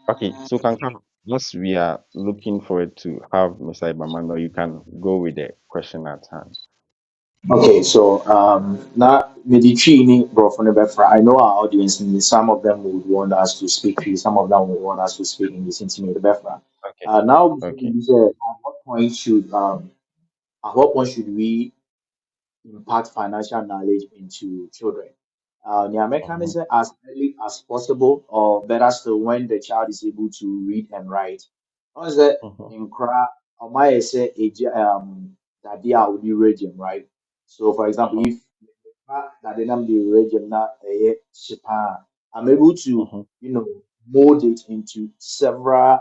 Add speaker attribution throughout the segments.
Speaker 1: Okay, so Kanka, once we are looking forward to have Mr. Ibamano, you can go with the question at hand.
Speaker 2: Okay, so now with the training, bro, from the background, I know our audience, some of them would want us to speak Cree, some of them would want us to speak English into the background.
Speaker 1: Okay,
Speaker 2: Now,
Speaker 1: okay.
Speaker 2: you said, at what point should we impart financial knowledge into children? The American
Speaker 1: Mm-hmm,
Speaker 2: is as early as possible, or better still, when the child is able to read and write. Once that
Speaker 1: mm-hmm,
Speaker 2: in cry, or my say that they are the region, right? So, for example,
Speaker 1: mm-hmm,
Speaker 2: if that they the region na shipa, I'm able to
Speaker 1: mm-hmm.
Speaker 2: mold it into several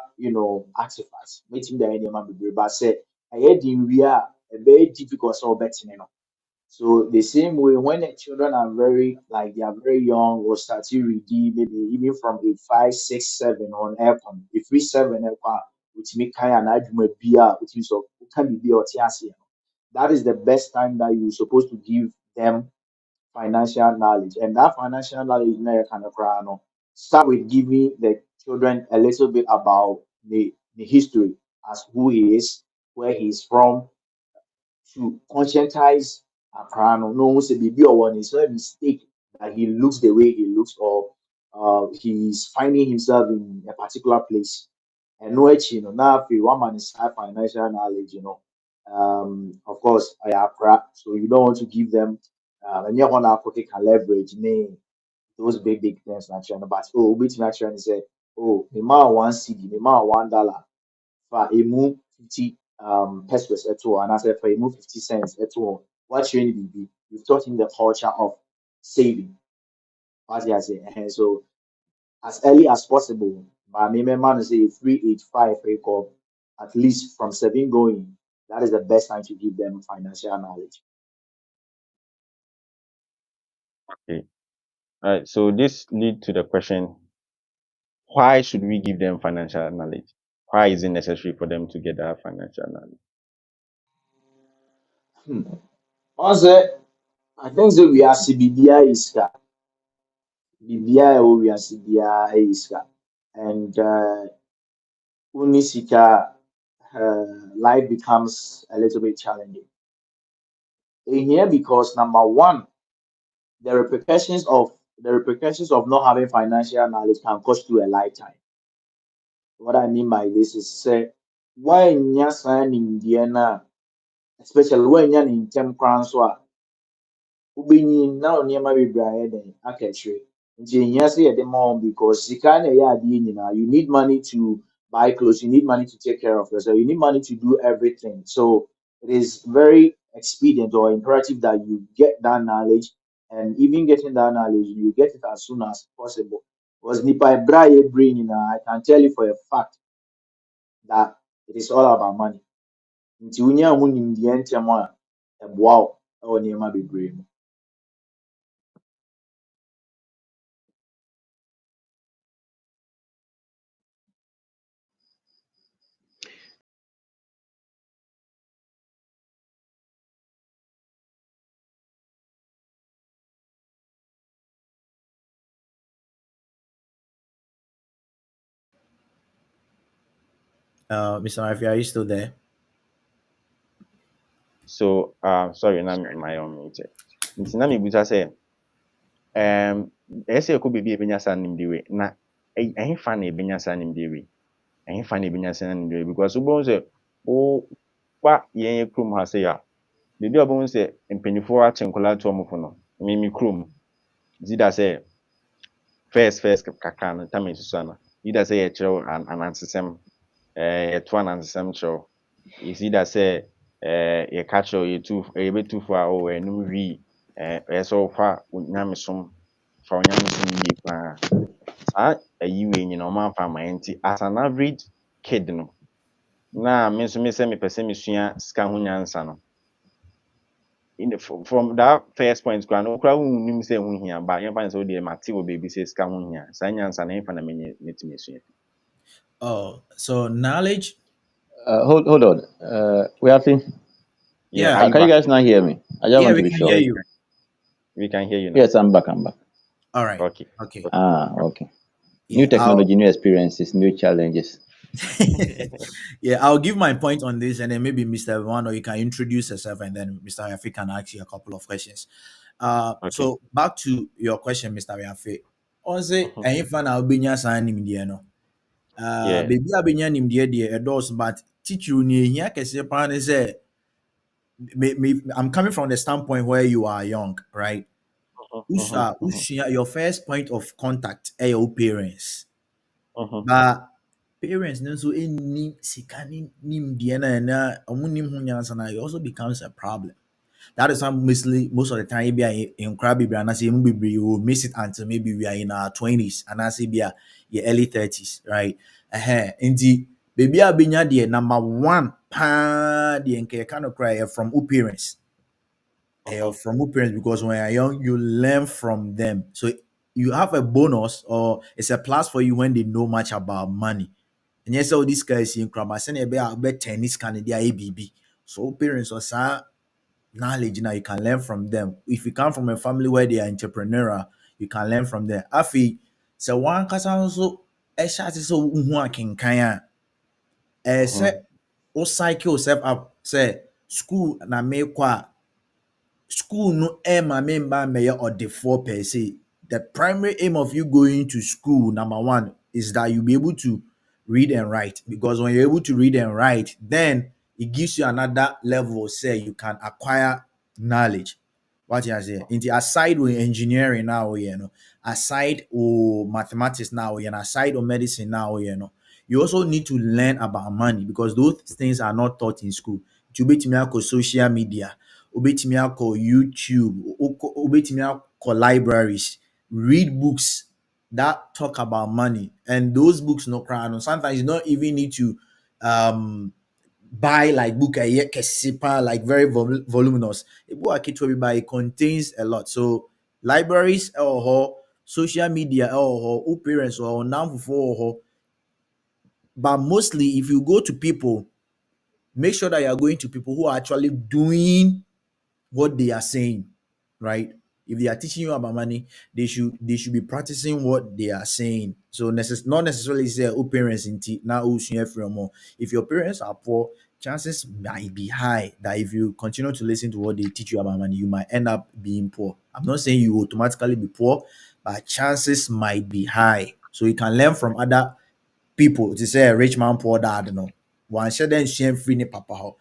Speaker 2: artifacts. Making the any man be but say I in we are a very difficult so betting. So the same way when the children are very like they are very young or start to read maybe even from age 5, 6, 7 on aircon. If we 7 aircon which make kind of adjustment beer which is of can be or that is the best time that you're supposed to give them financial knowledge. And that financial knowledge na kind of start with giving the children a little bit about the history as who he is, where he's from, to conscientize Accra no say baby or one is not a mistake that he looks the way he looks or he's finding himself in a particular place. And no now if one man is high financial knowledge, of course I Accra, so you don't want to give them and you want to can leverage name those big things naturally. But oh which naturally say, oh the man one CD, the man $1 for a move 50 pesos at all, and I said for a move 50 cents at all. What really be? You've taught him the culture of saving. As I say, so as early as possible. But me, man, say 385 record at least from 7 going. That is the best time to give them financial knowledge.
Speaker 1: Okay. All right. So this lead to the question: why should we give them financial knowledge? Why is it necessary for them to get that financial knowledge?
Speaker 2: Hmm. Also, I think the we are CBDI is BBI we are CBI is and Unisika, life becomes a little bit challenging. In here, because number one, the repercussions of not having financial knowledge can cost you a lifetime. What I mean by this is say when you're signing Indiana, especially when you're in term so wobɛnyin na wo nneɛma bebree ayɛ den aka akyire nti ehia sɛ yɛde ma wɔn because sika na ɛyɛ adeɛ nyinaa you need money to buy clothes you need money to take care of yourself you need money to do everything so it is very expedient or imperative that you get that knowledge and even getting that knowledge you get it as soon as possible because nipa ɛbrɛ a yɛbrɛ nyinaa I can tell you for a fact that it is all about money nti wonya ho nimdeɛ ntɛm a ɛboa wo ɛwɔ nneɛma bebree mu.
Speaker 3: Mr. Murphy, are you still there?
Speaker 1: So, sorry, na my own meeting. Nti na mebusa sɛ, ɛyɛ sɛ yɛkɔ baabi a yɛbɛnya saa nimdeɛ wei, na ɛhefa na yɛbɛnya saa nimdeɛ wei? Ɛhefa na yɛbɛnya saa nimdeɛ wei? Because wobɛhu sɛ woba yɛn kurom ha sɛ a, baabi a wobɛhu sɛ mpanyinfoɔ akye nkwadaa to wɔn fo no, me kurom, either sɛ first kakra no tam esusu ano, either sɛ yɛkyerɛw anansesɛm, yɛto anansesɛm kyerɛw, it's either sɛ yɛka kyerɛw yɛbɛtu fo a ɛnum wii, ɛyɛ sɛ wofa onyamesom fa onyamesom yie paa. Saa ayi wei nyinaa ɔmo amfa amma yɛn nti as an average kid no, na me nso sɛ mepɛ sɛ mesua sika ho nyansa no, from that first point koraa no wokora wonnim sɛ ho hia ba yɛmfa ne sɛ wodeɛ mate wɔ baabi sɛ sika ho hia saa nyansa no ɛmfa na mɛtumi asua.
Speaker 3: Oh, so knowledge.
Speaker 4: Hold on. We are seeing.
Speaker 3: Yeah.
Speaker 1: Are you
Speaker 4: Can you
Speaker 1: back?
Speaker 4: guys not hear me? I just
Speaker 3: Yeah,
Speaker 4: want
Speaker 3: we
Speaker 4: to be
Speaker 3: can
Speaker 4: sure.
Speaker 3: hear you.
Speaker 1: We can hear you now.
Speaker 4: Yes, I'm back. I'm back.
Speaker 3: All right.
Speaker 1: Okay.
Speaker 3: Okay.
Speaker 4: Okay. New
Speaker 3: Yeah,
Speaker 4: technology, new experiences, new challenges.
Speaker 3: yeah, I'll give my point on this, and then maybe Mr. One, or you can introduce yourself, and then Mr. Yafi can ask you a couple of questions.
Speaker 1: Okay.
Speaker 3: So back to your question, Mr. Yafi. Also,
Speaker 1: Mhm.
Speaker 3: any fan I'll be near signing the no.
Speaker 1: Yeah.
Speaker 3: Baby, I'll be near him the doors, but teach you near here, can say, pan say, I'm coming from the standpoint where you are young, right?
Speaker 1: Mhm, mhm, mhm,
Speaker 3: Your first point of contact, your parents.
Speaker 1: mhm,
Speaker 3: But parents no nso ɛnni sika ne nimdeɛ no a ɛna ɔmo nim ho nyansa no it also becomes a problem. That is why most of the time maybe in nkora bebree anaasɛ yɛmu bebree we will miss it until maybe we are in our 20s anaasɛ bi a yɛ early 30s, right? Nti baabi a bɛnya deɛ number one paa deɛ nka yɛka no koraa ɛyɛ from wo parents.
Speaker 1: mhm,
Speaker 3: From your parents, because when you're young, you learn from them. So you have a bonus, or it's a plus for you when they know much about money. And yes, all these guys in Krama send a bit tennis can be ABB. So parents or knowledge now you can learn from them. If you come from a family where they are entrepreneurial, you can learn from them. Afi, so one kasa also a shot is so can say
Speaker 1: mhm,
Speaker 3: o cycle yourself up say school na me kwa school no aim and member mayor or the four per se. The primary aim of you going to school, number one, is that you'll be able to read and write. Because when you're able to read and write, then it gives you another level, say you can acquire knowledge. What you say? Into aside with engineering now, aside with mathematics now, aside with medicine now, you also need to learn about money because those things are not taught in school. To be social media, wobɛtumi akɔ YouTube, wobɛtumi akɔ libraries, read books that talk about money. And those books no cry no. Sometimes you don't even need to um buy like book a year like very voluminous. A book actually buy it contains a lot. So libraries or social media or parents or now for but mostly if you go to people, make sure that you are going to people who are actually doing what they are saying, right? If they are teaching you about money, they should be practicing what they are saying. So not necessarily say oh parents in now more. If your parents are poor, chances might be high that if you continue to listen to what they teach you about money, you might end up being poor. I'm not saying you will automatically be poor, but chances might be high. So you can learn from other people to say a rich man, poor dad, no. One share then share free ni papa ho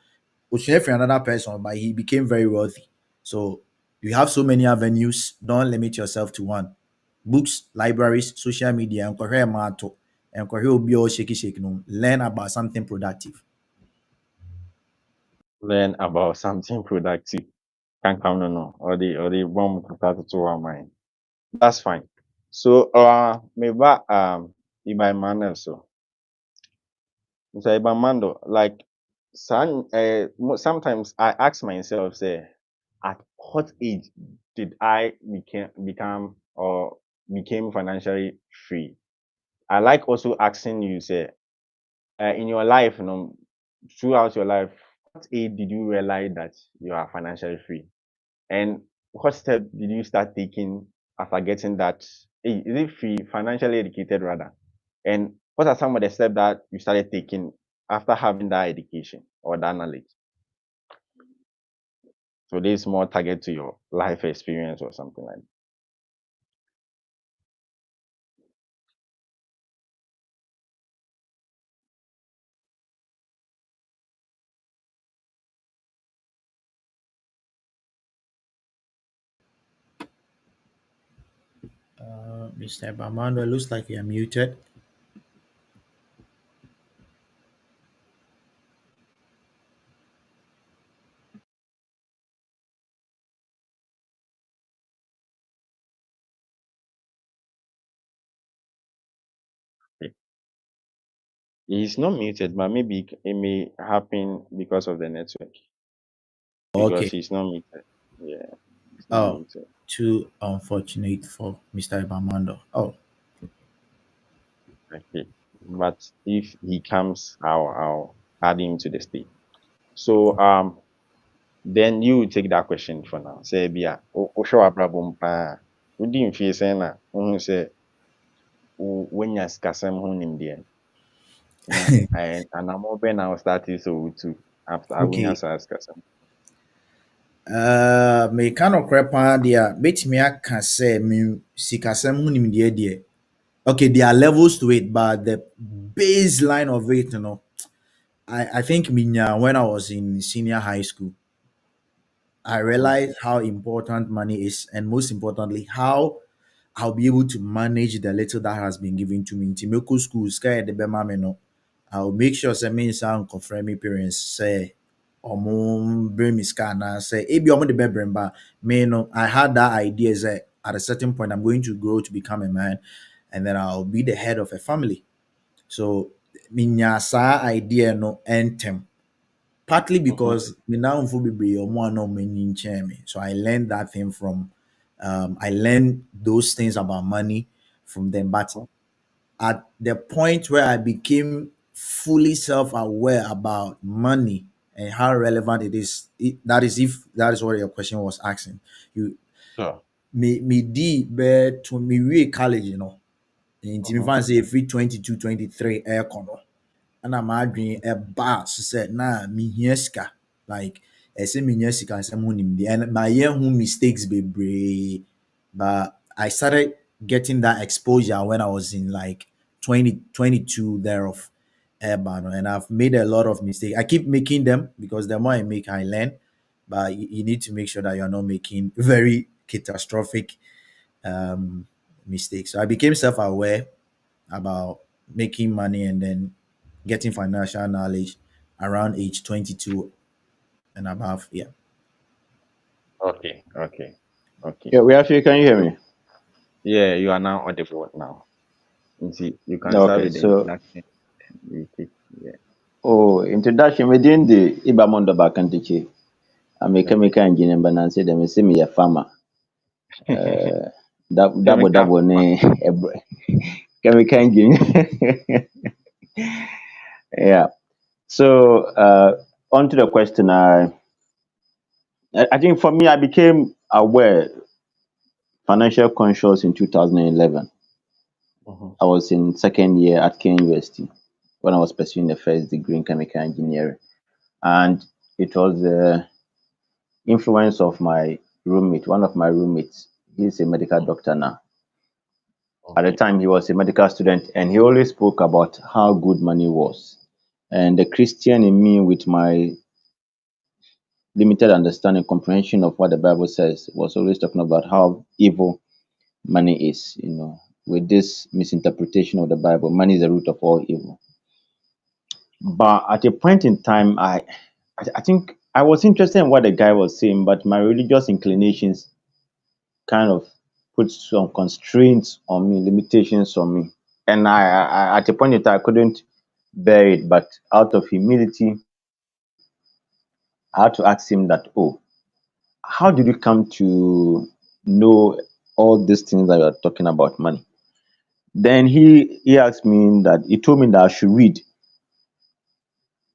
Speaker 3: for another person, but he became very wealthy. So you have so many avenues. Don't limit yourself to one. Books, libraries, social media, and no. Learn about something productive.
Speaker 1: learn about something productive. Can't count no, or the bomb contact to our mind. That's fine. So maybe Ibai Manuel so. So Ibai Mando, like sometimes I ask myself, say, at what age did I become or became financially free? I like also asking you, say, in your life, throughout your life, what age did you realize that you are financially free? And what step did you start taking after getting that? Hey, is it free, financially educated rather? And what are some of the steps that you started taking after having that education or that knowledge? So this is more target to your life experience or something like
Speaker 3: Mr. Bamando, looks like you're muted.
Speaker 1: that. Okay. He's not muted, but maybe it may happen because of the network. Because
Speaker 3: Okay.
Speaker 1: he's not muted. Yeah, he's not
Speaker 3: Oh,
Speaker 1: muted.
Speaker 3: too unfortunate for Mr. Bamando. Oh,
Speaker 1: Okay. But if he comes, I'll add him to the stage. So then you take that question for now. Say bia o show abrabom pa. Udi mfie say na ohun say when you sikasɛm ho nimdeɛ na anammɔ bɛn na start so wotu after wonya
Speaker 3: Okay.
Speaker 1: saa sikasɛm?
Speaker 3: Me kind of crap there. Bet me I can say me sikasem hunim deɛ. Okay, there are levels to it, but the baseline of it, I think when I was in senior high school, I realized how important money is, and most importantly, how I'll be able to manage the little that has been given to me. In Timoko school, sky the bema me no. I'll make sure say me sound confirm me parents say bring me scan and say ebi omo the bedroom but me no I had that idea that at a certain point I'm going to grow to become a man and then I'll be the head of a family. So minya sa idea no entem partly because me now for be one no many me. So I learned that thing from I learned those things about money from them. But at the point where I became fully self-aware about money and how relevant it is, that is if that is what your question was asking. You
Speaker 1: Sure.
Speaker 3: me di be to me we college, in Timmy Fancy free 22, 23 air condo. And I'm adwene ɛba so sɛ na mehia sika like ɛsɛ mehia sika nsɛm ho nimdeɛ and mayɛ ho mistakes bebree but I started getting that exposure when I was in like 20, 22 thereof ɛba no and I've made a lot of mistakes. I keep making them because the more I make I learn, but you need to make sure that you're not making very catastrophic mistakes. So I became self-aware about making money and then getting financial knowledge around age 22 and above. Yeah.
Speaker 1: Okay.
Speaker 4: Yeah, we actually can you hear
Speaker 1: So
Speaker 4: me?
Speaker 1: yeah, you are now audible now. You can start
Speaker 4: Okay,
Speaker 1: with the
Speaker 4: so
Speaker 1: introduction. We take, yeah.
Speaker 4: introduction within the Ibamondo Bakantichi. I'm a
Speaker 1: Okay.
Speaker 4: chemical engineer, but I say them see me a farmer. Double
Speaker 1: Chemical
Speaker 4: double
Speaker 1: farmer.
Speaker 4: ne chemical engineer. Yeah. So on to the question. I think for me, I became aware, financial conscious in 2011.
Speaker 1: Mhm.
Speaker 4: I was in second year at Kane University when I was pursuing the first degree in chemical engineering, and it was the influence of my roommate, one of my roommates. He's a medical doctor now. At the
Speaker 1: Okay.
Speaker 4: time, he was a medical student, and he always spoke about how good money was. And the Christian in me, with my limited understanding, comprehension of what the Bible says, was always talking about how evil money is. With this misinterpretation of the Bible, money is the root of all evil. But at a point in time, I think I was interested in what the guy was saying, but my religious inclinations kind of put some constraints on me, limitations on me. And I at a point in time, I couldn't bear it. But out of humility, I had to ask him that, oh, how did you come to know all these things that you're talking about money? Then he asked me that he told me that I should read.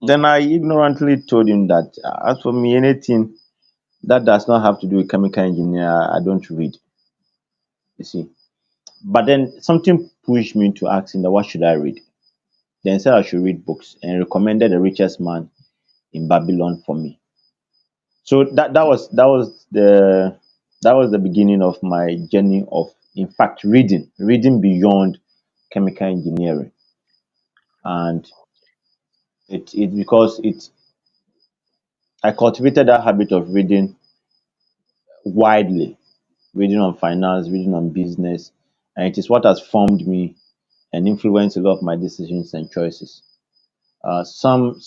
Speaker 4: Then I ignorantly told him that as for me, anything that does not have to do with chemical engineer, I don't read. You see. But then something pushed me to ask him that what should I read? Then said I should read books and recommended The Richest Man in Babylon for me. So that was the beginning of my journey of, in fact, reading beyond chemical engineering. And it because it I cultivated that habit of reading widely, reading on finance, reading on business, and it is what has formed me and influenced a lot of my decisions and choices. Some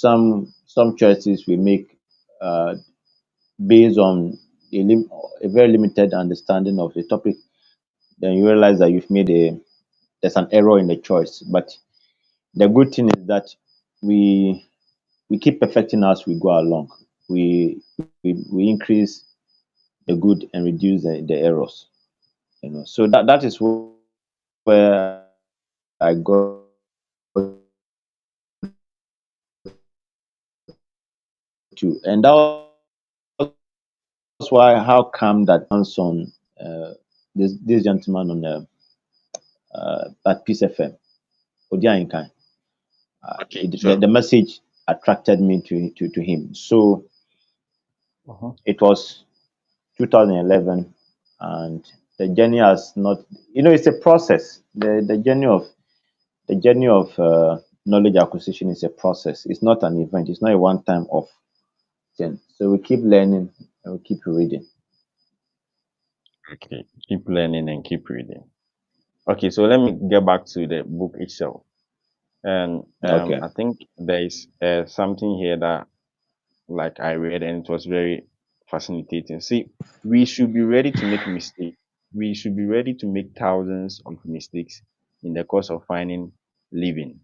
Speaker 4: choices we make uh, based on a very limited understanding of a topic. Then you realize that there's an error in the choice. But the good thing is that we we keep perfecting as we go along. We increase the good and reduce the errors. So that is where I got to, and that was why how come that on this gentleman on at Peace FM. Odianka.
Speaker 1: Okay,
Speaker 4: The
Speaker 1: so
Speaker 4: message attracted me to him. So
Speaker 1: uh-huh.
Speaker 4: it was 2011, and the journey has not. It's a process. The journey of knowledge acquisition is a process. It's not an event. It's not a one-time off thing. So we keep learning and we keep reading.
Speaker 1: Okay, keep learning and keep reading. Okay, so let me get back to the book itself. And
Speaker 4: Okay.
Speaker 1: I think there is something here that like I read and it was very fascinating. See, we should be ready to make mistakes. We should be ready to make thousands of mistakes in the course of finding living.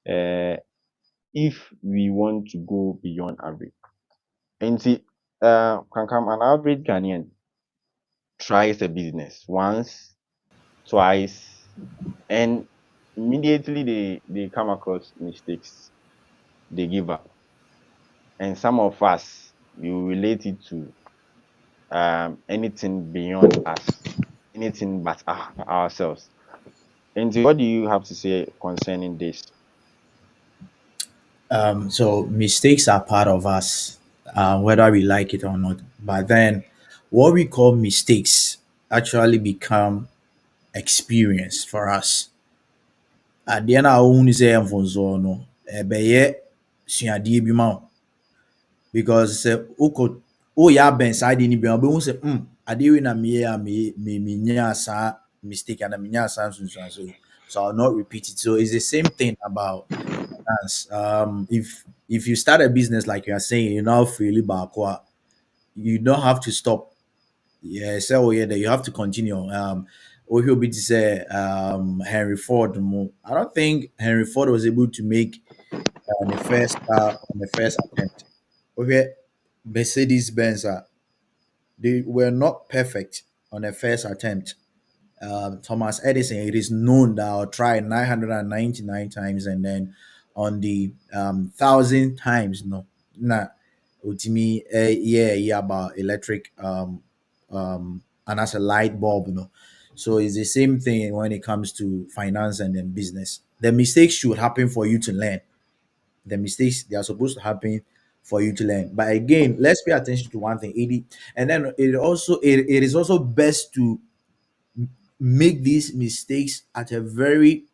Speaker 1: Uh, if we want to go beyond average. And see, can come an average Ghanaian tries a business once, twice, and immediately they come across mistakes, they give up. And some of us, you relate it to anything beyond us, anything but ourselves. And what do you have to say concerning this?
Speaker 3: So mistakes are part of us, whether we like it or not. But then, what we call mistakes actually become experience for us. Adeɛ no a wohu ne sɛ ɛyɛ mfonsoɔ no, ɛbɛyɛ suadeɛ bi ma wo. Because sɛ woyɛ abɛn saa adeɛ no bi a wobɛhu sɛ adeɛ wei na meyɛ a menyaa saa mistake ana menyaa saa nsunsuanso yi. So I'll not repeat it. So it's the same thing about finance. If you start a business like you are saying, you now freely back, you don't have to stop. Yeah, so yeah, you have to continue. What he'll be to say, Henry Ford. I don't think Henry Ford was able to make the first car on the first attempt. Okay, Mercedes Benz, they were not perfect on the first attempt. Thomas Edison, it is known that I'll try 999 times, and then on the thousand times, no, nah, ultimately, yeah, about electric, and as a light bulb, So it's the same thing when it comes to finance and then business. The mistakes should happen for you to learn. The mistakes they are supposed to happen for you to learn. But again, let's pay attention to one thing, 80, and then it is also best to make these mistakes at a very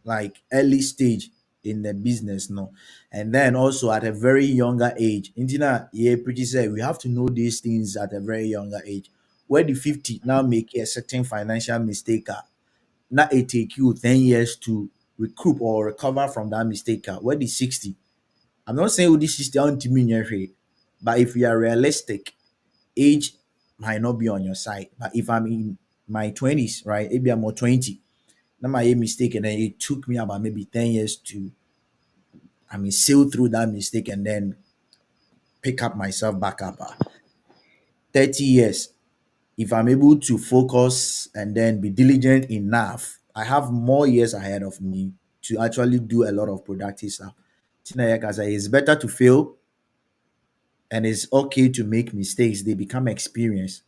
Speaker 3: like early stage in the business, no, and then also at a very younger age. Intina, yeah, pretty said we have to know these things at a very younger age. Where the 50 now make a certain financial mistake, now it take you 10 years to recoup or recover from that mistake. Where the 60, I'm not saying this is the only, but if we are realistic, age might not be on your side. But if I'm in my 20s, right, maybe I'm more 20, not my mistake, and then it took me about maybe 10 years to, sail through that mistake and then pick up myself back up. 30 years, if I'm able to focus and then be diligent enough, I have more years ahead of me to actually do a lot of productive stuff. It's better to fail, and it's okay to make mistakes. They become experience.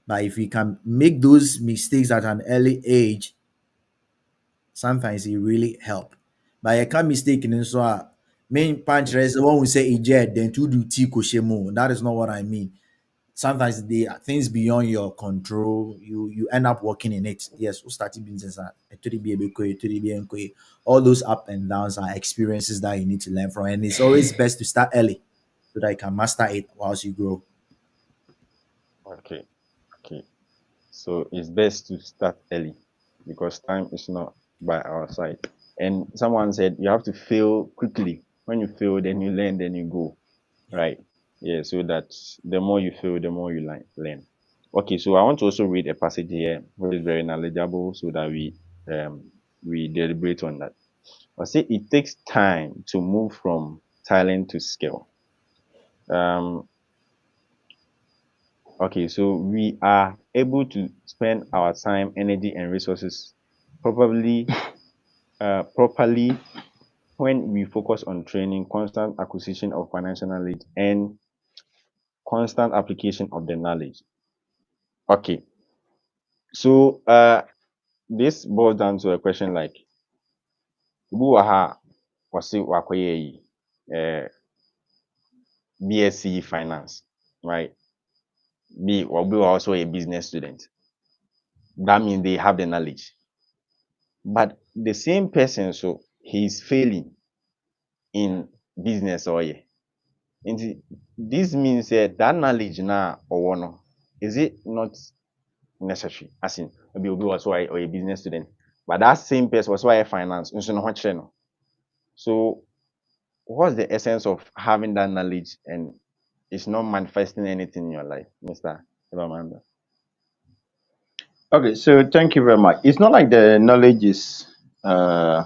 Speaker 3: But if we can make those mistakes at an early age, sometimes it really help. But I can't mistake in so main punch is one we say eject then to do t koshemo. That is not what I mean. Sometimes they are things beyond your control. You end up working in it. Yes, we started business all those up and downs are experiences that you need to learn from. And it's always best to start early so that you can master it whilst you grow.
Speaker 1: Okay, okay. So it's best to start early because time is not by our side. And someone said you have to fail quickly. When you fail, then you learn, then you go. Right. Yeah. So that the more you fail, the more you learn. Okay. So I want to also read a passage here which is very knowledgeable so that we deliberate on that. I say it takes time to move from talent to skill. Um, okay, so we are able to spend our time, energy, and resources properly when we focus on training, constant acquisition of financial knowledge, and constant application of the knowledge. Okay, so this boils down to a question like, who are wasi wakoye BSc finance, right? Be or be also a business student. That means they have the knowledge. But the same person, so he's failing in business or yeah. And this means that knowledge now or no, is it not necessary? As in, maybe Obi was why or a business student, but that same person was why finance. No. So, what's the essence of having that knowledge and it's not manifesting anything in your life, Mister Amanda?
Speaker 4: Okay, so thank you very much. It's not like the knowledge is uh,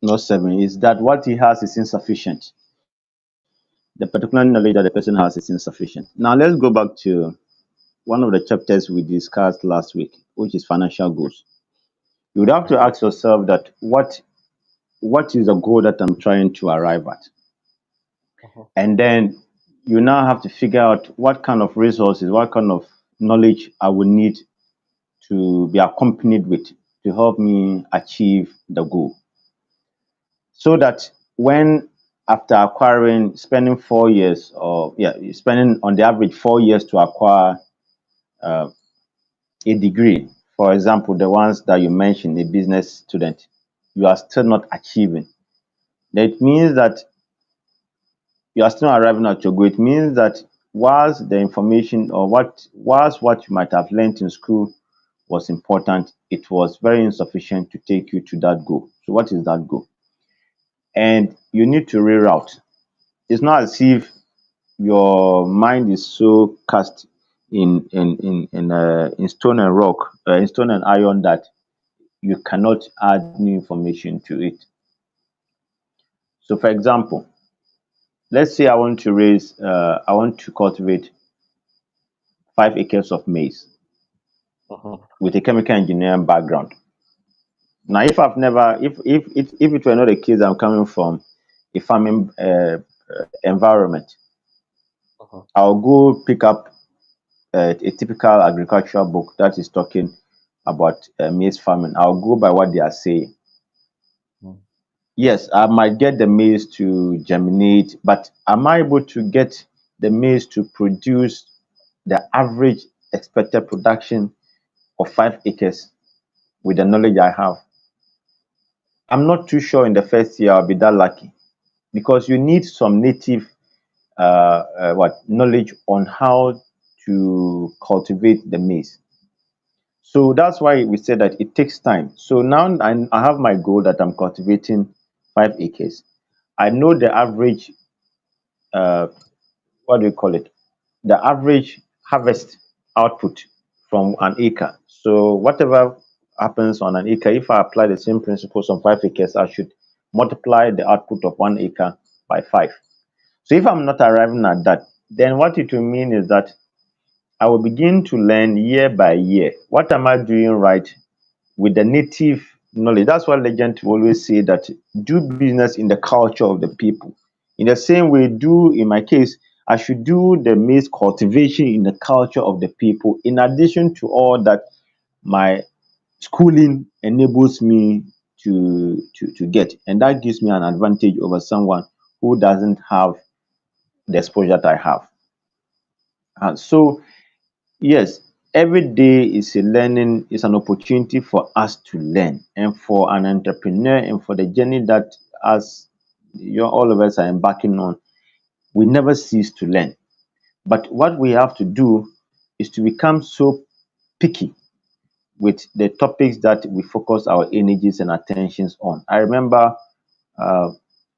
Speaker 4: not serving, it's that what he has is insufficient. The particular knowledge that the person has is insufficient. Now, let's go back to one of the chapters we discussed last week, which is financial goals. You would have to ask yourself that what is the goal that I'm trying to arrive at?
Speaker 1: Uh-huh.
Speaker 4: And then you now have to figure out what kind of resources, what kind of knowledge I will need to be accompanied with to help me achieve the goal. So that when after acquiring, spending 4 years, or yeah, spending on the average 4 years to acquire uh, a degree, for example, the ones that you mentioned, a business student, you are still not achieving. That means that you are still arriving at your goal. It means that whilst the information or what you might have learned in school was important, it was very insufficient to take you to that goal. So what is that goal? And you need to reroute. It's not as if your mind is so cast in stone and rock, in stone and iron, that you cannot add new information to it. So, for example, let's say I want to cultivate 5 acres of maize
Speaker 1: Uh-huh.
Speaker 4: with a chemical engineering background. Now, if I've never, if it were not the case, I'm coming from a farming environment,
Speaker 1: Uh-huh.
Speaker 4: I'll go pick up a typical agricultural book that is talking about maize farming. I'll go by what they are saying.
Speaker 1: Mm.
Speaker 4: Yes, I might get the maize to germinate, but am I able to get the maize to produce the average expected production of 5 acres with the knowledge I have? I'm not too sure in the first year I'll be that lucky, because you need some native what knowledge on how to cultivate the maize. So that's why we said that it takes time. So now I have my goal that I'm cultivating 5 acres. I know the average, uh, what do you call it? The average harvest output from an acre. So whatever happens on an acre, if I apply the same principles on 5 acres, I should multiply the output of 1 acre by 5. So if I'm not arriving at that, then what it will mean is that I will begin to learn year by year. What am I doing right with the native knowledge? That's why legend will always say that do business in the culture of the people. In the same way, do in my case, I should do the maize cultivation in the culture of the people, in addition to all that my schooling enables me to get. And that gives me an advantage over someone who doesn't have the exposure that I have. So yes, every day is a learning, is an opportunity for us to learn, and for an entrepreneur, and for the journey that as all of us are embarking on, we never cease to learn. But what we have to do is to become so picky with the topics that we focus our energies and attentions on. I remember uh,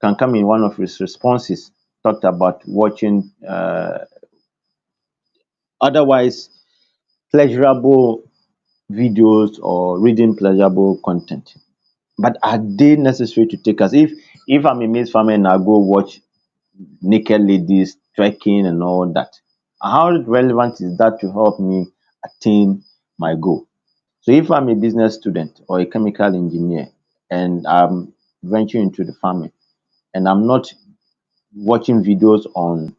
Speaker 4: Kankam in one of his responses talked about watching otherwise pleasurable videos or reading pleasurable content. But are they necessary to take us? If I'm a maize farmer and I go watch naked ladies trekking and all that, how relevant is that to help me attain my goal? So if I'm a business student or a chemical engineer and I'm venturing into the farming and I'm not watching videos on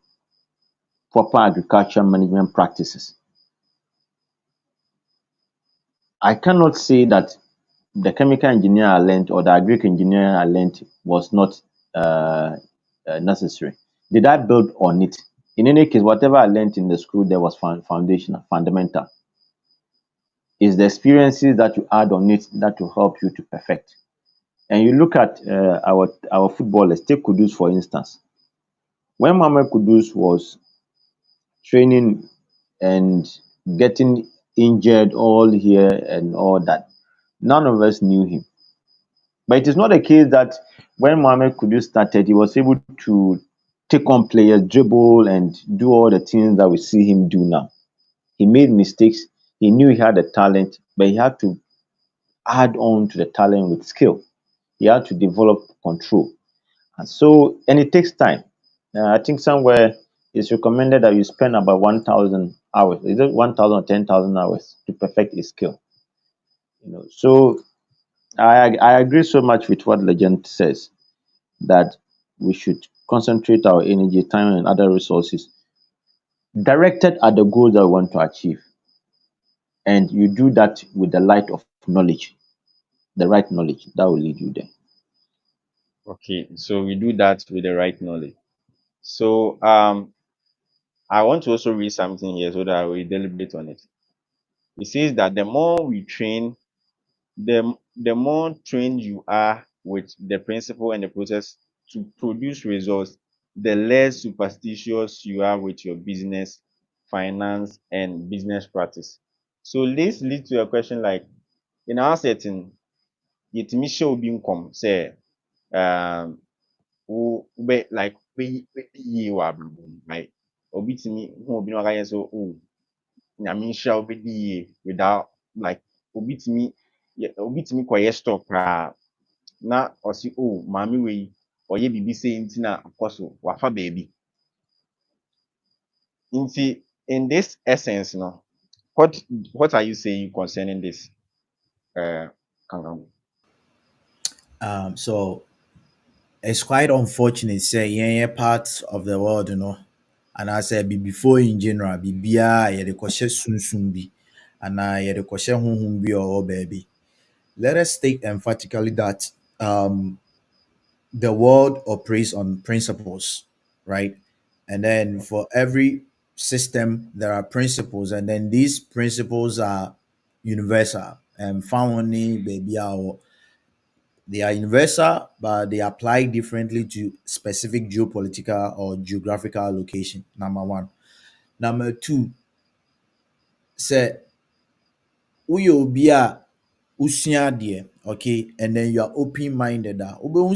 Speaker 4: proper agriculture management practices, I cannot say that the chemical engineer I learned or the agric engineer I learned was not uh, necessary. Did I build on it? In any case, whatever I learned in the school, there was foundational, fundamental. It's the experiences that you add on it that will help you to perfect. And you look at our footballers, take Kudus for instance. When Mohamed Kudus was training and getting injured all here and all that, none of us knew him. But it is not a case that when Mohamed Kudus started, he was able to take on players, dribble, and do all the things that we see him do now. He made mistakes. He knew he had a talent, but he had to add on to the talent with skill. He had to develop control. And so, and it takes time. I think somewhere it's recommended that you spend about 1,000 hours. Is it 1,000 or 10,000 hours to perfect a skill? So I agree so much with what Legend says that we should concentrate our energy, time, and other resources directed at the goals that we want to achieve. And you do that with the light of knowledge, the right knowledge that will lead you there.
Speaker 1: Okay, so we do that with the right knowledge. So I want to also read something here so that we deliberate on it. It says that the more we train, the more trained you are with the principle and the process to produce results, the less superstitious you are with your business, finance, and business practice. So this leads to a question like, in our setting, yɛtumi hyɛ obi nkɔm sɛ like wobɛdi yie wɔ abrabɔ mu, like obi tumi hu obi na waka kyerɛ sɛ nyame nhyira wo wobɛdi yie without like obi tumi kɔyɛ store koraa na ɔse maame wei ɔyɛ biribi sei nti na akɔ so wafa baabi. Nti in this essence no, what are you saying concerning this kangaroo?
Speaker 3: So it's quite unfortunate say yeah parts of the world, and I say before in general bibia ye de kwahye sunsun bi and ye de kwahye honhom bi or baby. Let us state emphatically that the world operates on principles, right? And then for every system there are principles, and then these principles are universal and found in baby they are universal, but they apply differently to specific geopolitical or geographical location. Number one. Number two, say we obi a usua adeɛ, okay, and then you are open minded. Wobɛhu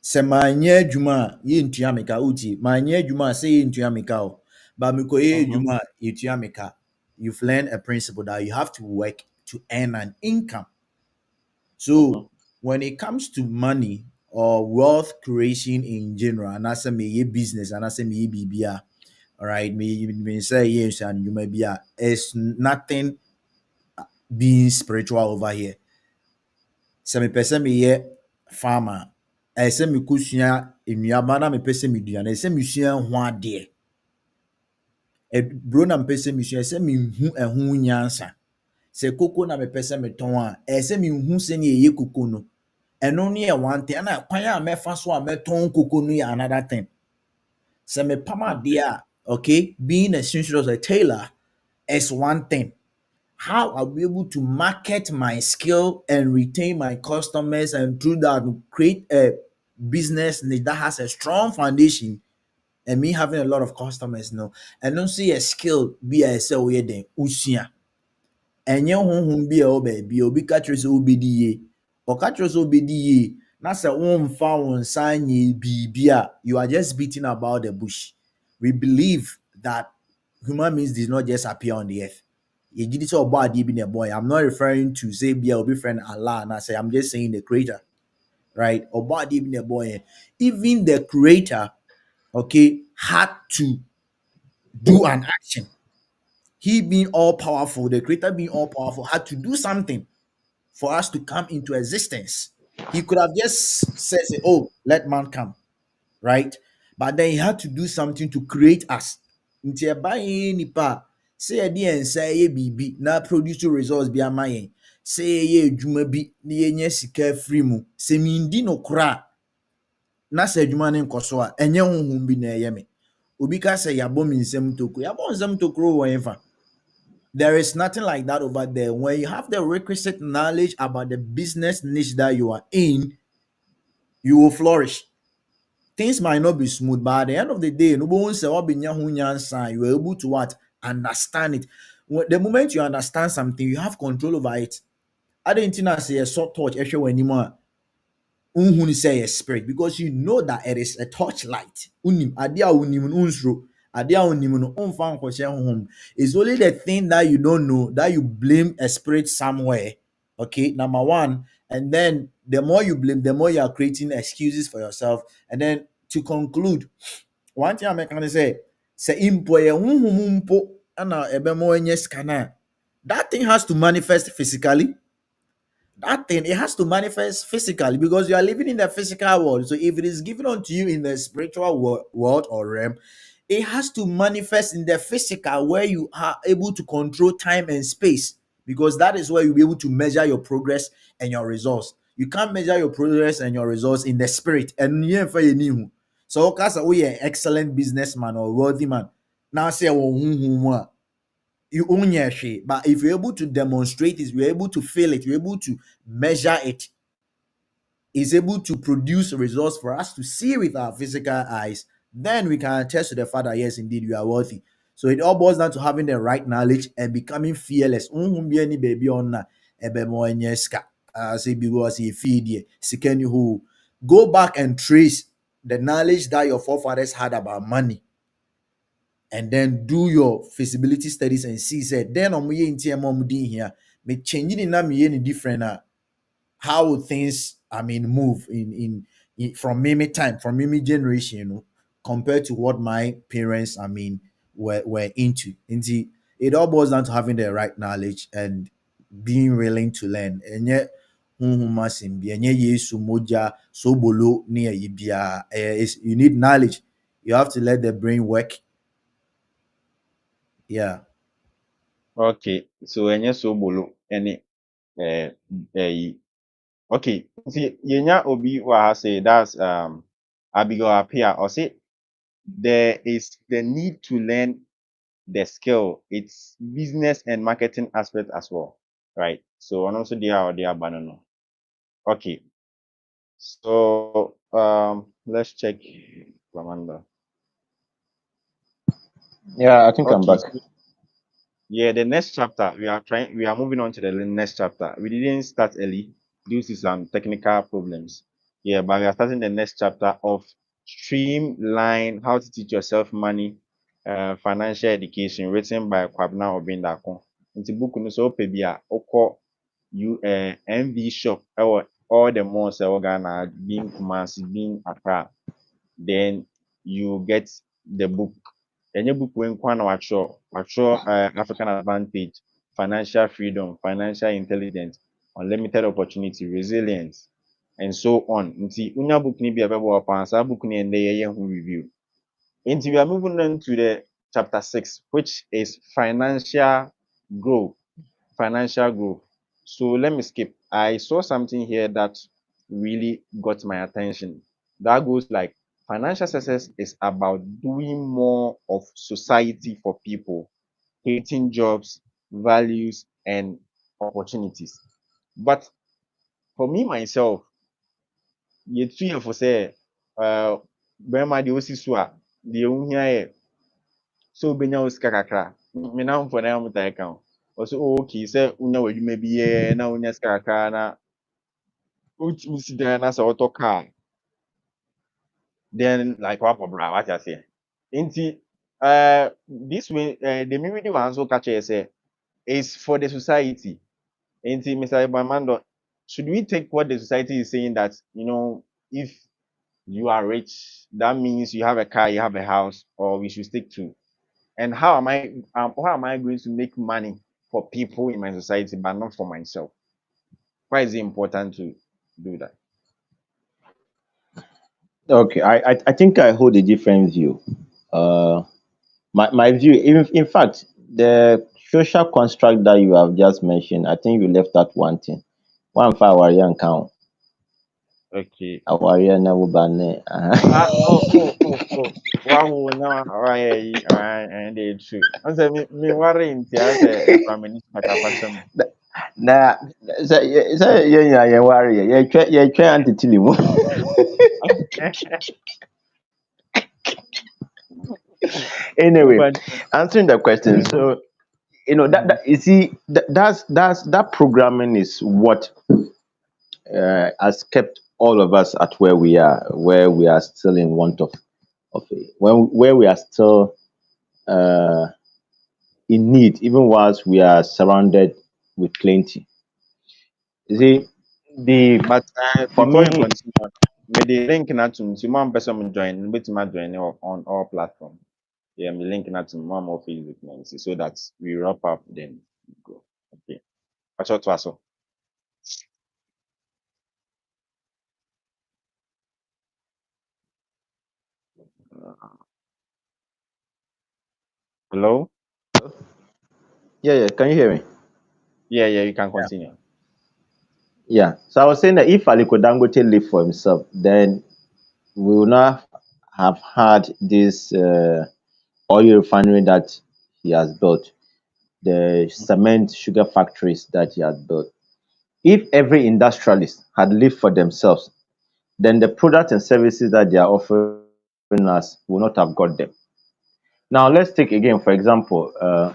Speaker 3: sɛ manyɛ adwuma a yɛntua me ka. Wotie, manyɛ adwuma a sɛ yɛntua me ka o, but mekɔyɛ
Speaker 1: Mhm,
Speaker 3: adwuma a yɛtua me ka. You've learned a principle that you have to work to earn an income.
Speaker 1: mhm,
Speaker 3: So when it comes to money or wealth creation in general, and I say me business, and I say me BBA, all right, me say yes, and you may be it's nothing being spiritual over here. So me person me farmer. I say me kusua enuaba na me person me dua. I say me sua ho ade. E bro na me person me sua say me hu ehun nyansa. Sɛ koko na mepɛ sɛ metɔn a ɛyɛ sɛ mehu sɛnea ɛyɛ koko no. Ɛno ne yɛ one thing. Ɛna kwan a mɛfa so a mɛtɔn koko no yɛ another thing. Sɛ mepam adeɛ a, okay, being a seamstress or a tailor is one thing. How I'll be able to market my skill and retain my customers and through that create a business that has a strong foundation and me having a lot of customers, and don't see a skill be a sell then usua. Ɛnyɛ honhom bi a ɛwɔ baabi a obi ka kyerɛ sɛ wobɛdi yie. Ɔka kyerɛ sɛ wobɛdi yie na sɛ womfa wo nsa nyɛ biribi a, you are just beating about the bush. We believe that human beings did not just appear on the earth. Yɛgye di sɛ ɔbɔ adeɛ bi na ɛbɔɔ yɛ. I'm not referring to say bi a obi friend Allah and I say I'm just saying the creator, right? Ɔbɔ adeɛ bi na ɛbɔɔ yɛ. Even the creator, okay, had to do an action. He being all powerful, the creator being all powerful, had to do something for us to come into existence. He could have just said, "Oh, let man come," right? But then he had to do something to create us. Nti ɛba yɛ nipa a, Sɛ yɛde yɛn nsa ɛyɛ biribi na produce results bi ama yɛn, sɛ yɛyɛ adwuma bi na yɛnya sika afiri mu, sɛ mendi no korɔ na sɛ adwuma no nkɔ so a, ɛnyɛ honhom bi na ɛyɛ me. Obi ka sɛ yɛabɔ me nsɛm tokuro. Yɛabɔ nsɛm tokuro wɔ yɛmfa. There is nothing like that over there. When you have the requisite knowledge about the business niche that you are in, you will flourish. Things might not be smooth, but at the end of the day, no one say what you are able to what understand it. The moment you understand something, you have control over it. I didn't say a sort touch actually anymore. Unhun say a spirit because you know that it is a torchlight. Unim adia unim unsro adia unim no unfan kwose honhom. It's only the thing that you don't know that you blame a spirit somewhere. Okay, number one, and then the more you blame, the more you are creating excuses for yourself. And then to conclude, one thing I'm gonna say impo ye honhom mpo ana ebe mo enye scanner. That thing has to manifest physically. That thing it has to manifest physically because you are living in the physical world. So if it is given unto you in the spiritual world or realm, it has to manifest in the physical where you are able to control time and space because that is where you'll be able to measure your progress and your results. You can't measure your progress and your results in the spirit. And yeah, for you, so because we are excellent businessman or wealthy man. Now say you own your shit. But if you're able to demonstrate it, you're able to feel it, you're able to measure it, is able to produce results for us to see with our physical eyes, then we can attest to the fact that yes, indeed, you are worthy. So it all boils down to having the right knowledge and becoming fearless. Baby on say because you feed ye, second who go back and trace the knowledge that your forefathers had about money and then do your feasibility studies and see said then on me in here me changing in me different how would things move in from Mimi time from Mimi generation, compared to what my parents were into it all boils down to having the right knowledge and being willing to learn and yet yesu moja sobolo near you need knowledge. You have to let the brain work. Yeah.
Speaker 1: Okay, so enye so bolo ene yi. Okay, see yenya obi wa ha say that's Abigail Apia or say there is the need to learn the skill. It's business and marketing aspect as well, right? So and also they are banana. Okay, so let's check Amanda.
Speaker 4: Yeah, I think I'm
Speaker 1: Okay,
Speaker 4: back.
Speaker 1: so yeah, the next chapter we are moving on to the next chapter. We didn't start early due to some technical problems. Yeah, but we are starting the next chapter of Streamline, how to teach yourself money, financial education, written by Kwabena Obindako. Nti book no so pe bia okọ you MV shop all the malls Ghana being Kumasi being Accra, then you get the book. Any book when kwana watch African advantage, financial freedom, financial intelligence, unlimited opportunity, resilience, and so on. Nti unya book ni bi abebo apan sa book ni ende ye ho review. Nti we are moving on to the chapter 6, which is financial growth. Financial growth. So let me skip. I saw something here that really got my attention. That goes like financial success is about doing more of society for people, creating jobs, values, and opportunities. But for me myself, you too for say bɛrima deɛ osi so a deɛ ohia yɛ sɛ obenya wo sika kakra. Me namfo na ɛmo taa ka ho. Ɔsɛ oh, okay sɛ wonya w'adwuma bi yɛ na wonya sika kakra na wotumi si dan na sɛ wotɔ car then like wabɔ bra wate aseɛ. Nti this way the me reading one nso ka kyerɛ sɛ is for the society. Nti Mr. Ibamando, should we take what the society is saying that if you are rich, that means you have a car, you have a house, or we should stick to? And how am I going to make money for people in my society, but not for myself? Why is it important to do that?
Speaker 4: Okay, I think I hold a different view. My view, in fact, the social construct that you have just mentioned, I think you left out one thing. One for our young count,
Speaker 1: Okay.
Speaker 4: our young never ban.
Speaker 1: Ah, oh. Wow, now, and they true. I said, me worry in the a prime minister, Patapacham.
Speaker 4: Na so yeah worry yeah try anti mu. Anyway,
Speaker 1: But,
Speaker 4: answering the question, so that you see that's that programming is what has kept all of us at where we are still in want of a, where we are still uh, in need, even whilst we are surrounded with plenty. You see, the
Speaker 1: but
Speaker 4: for
Speaker 1: before
Speaker 4: me,
Speaker 1: you continue, may the link not to see one person join, but my join on all platforms. Yeah, me link not to one more Facebook Nancy, so that we wrap up then go. Okay. What's what was so? Hello?
Speaker 4: yeah, can you hear me?
Speaker 1: Yeah, you can continue.
Speaker 4: Yeah. So I was saying that if Aliko Dangote live for himself, then we will not have had this oil refinery that he has built, the cement sugar factories that he has built. If every industrialist had lived for themselves, then the products and services that they are offering us will not have got them. Now, let's take again, for example, uh,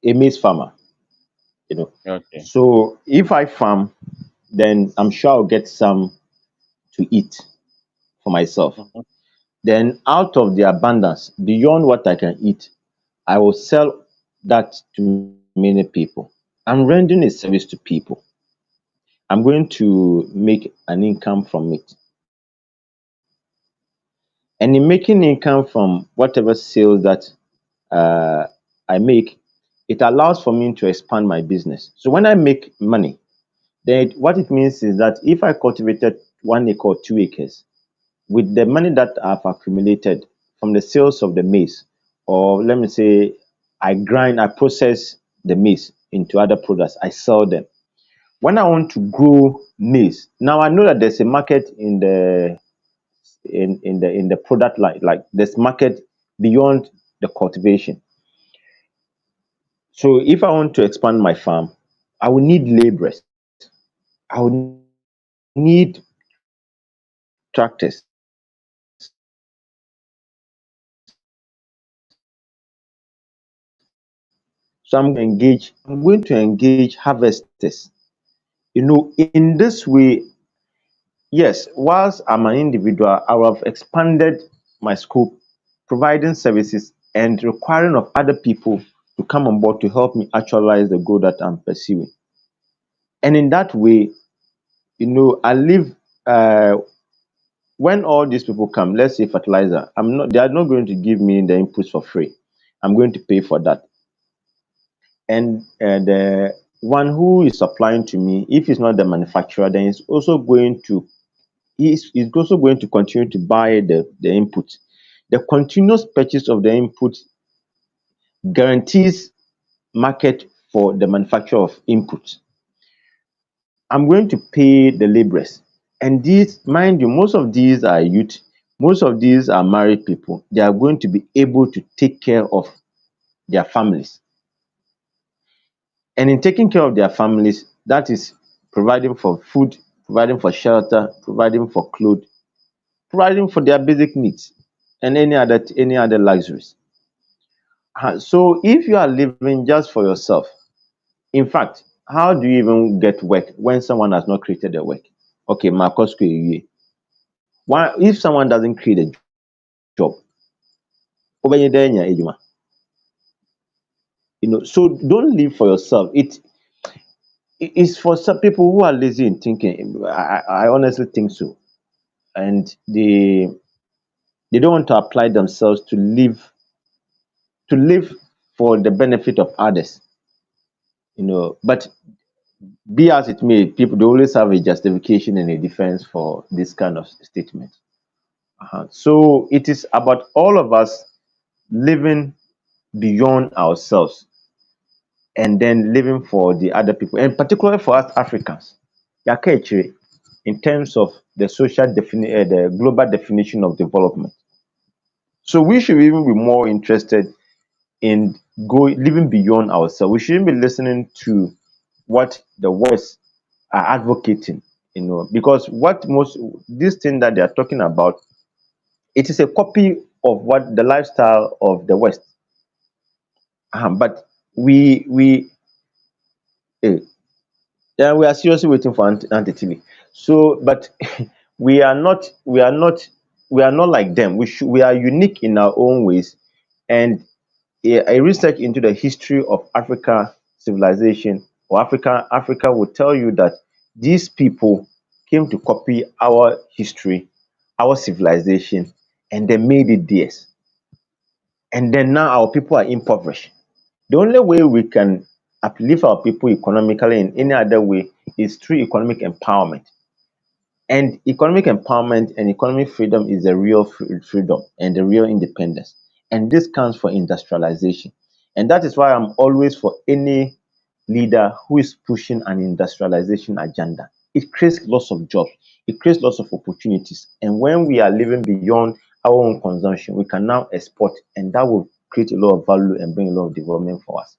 Speaker 4: a maize farmer. You know,
Speaker 1: Okay.
Speaker 4: so if I farm, then I'm sure I'll get some to eat for myself.
Speaker 1: Mhm.
Speaker 4: Then, out of the abundance, beyond what I can eat, I will sell that to many people. I'm rendering a service to people. I'm going to make an income from it. And in making income from whatever sales that uh, I make, it allows for me to expand my business. So when I make money, then what it means is that if I cultivated 1 acre or 2 acres, with the money that I've accumulated from the sales of the maize, or let me say, I process the maize into other products, I sell them. When I want to grow maize, now I know that there's a market in the product line, like there's market beyond the cultivation. So if I want to expand my farm, I will need laborers, I will need tractors. So I'm going to engage harvesters. In this way, yes, whilst I'm an individual, I will have expanded my scope, providing services and requiring of other people to come on board to help me actualize the goal that I'm pursuing. And in that way, I live when all these people come, let's say fertilizer, they are not going to give me the inputs for free. I'm going to pay for that. And the one who is supplying to me, if he's not the manufacturer, then he's also going to continue to buy the input. The continuous purchase of the input guarantees market for the manufacture of input. I'm going to pay the laborers. And these, mind you, most of these are youth, most of these are married people. They are going to be able to take care of their families. And in taking care of their families, that is providing for food, providing for shelter, providing for clothes, providing for their basic needs and any other luxuries. So if you are living just for yourself, in fact, how do you even get work when someone has not created the work? Okay, Marcos, why if someone doesn't create a job, wobɛyɛ dɛn anya adwuma? So don't live for yourself. It is for some people who are lazy in thinking. I honestly think so, and they don't want to apply themselves to live for the benefit of others. But be as it may, people they always have a justification and a defense for this kind of statement. So it is about all of us living beyond ourselves and then living for the other people, and particularly for us Africans. Yɛaka akyire in terms of the the global definition of development. So we should even be more interested in living beyond ourselves. We shouldn't be listening to what the West are advocating, because what most this thing that they are talking about, it is a copy of what the lifestyle of the West. But we eh, yeah, we are seriously waiting for anti-TV. So, but we are not like them. We are unique in our own ways, and a research into the history of Africa civilization or Africa will tell you that these people came to copy our history, our civilization, and they made it theirs. And then now our people are impoverished. The only way we can uplift our people economically in any other way is through economic empowerment. And economic empowerment and economic freedom is the real freedom and the real independence. And this comes for industrialization. And that is why I'm always for any leader who is pushing an industrialization agenda. It creates lots of jobs, it creates lots of opportunities. And when we are living beyond our own consumption, we can now export, and that will create a lot of value and bring a lot of development for us.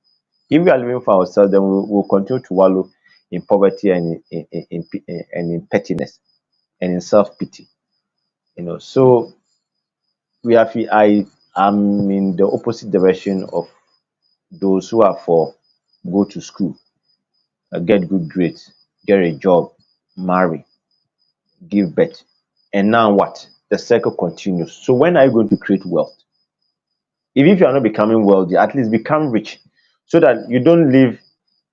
Speaker 4: If we are living for ourselves, then we'll continue to wallow in poverty and in pettiness and in self-pity. So I am in the opposite direction of those who are for go to school, get good grades, get a job, marry, give birth. And now what? The cycle continues. So when are you going to create wealth? Even if you are not becoming wealthy, at least become rich so that you don't live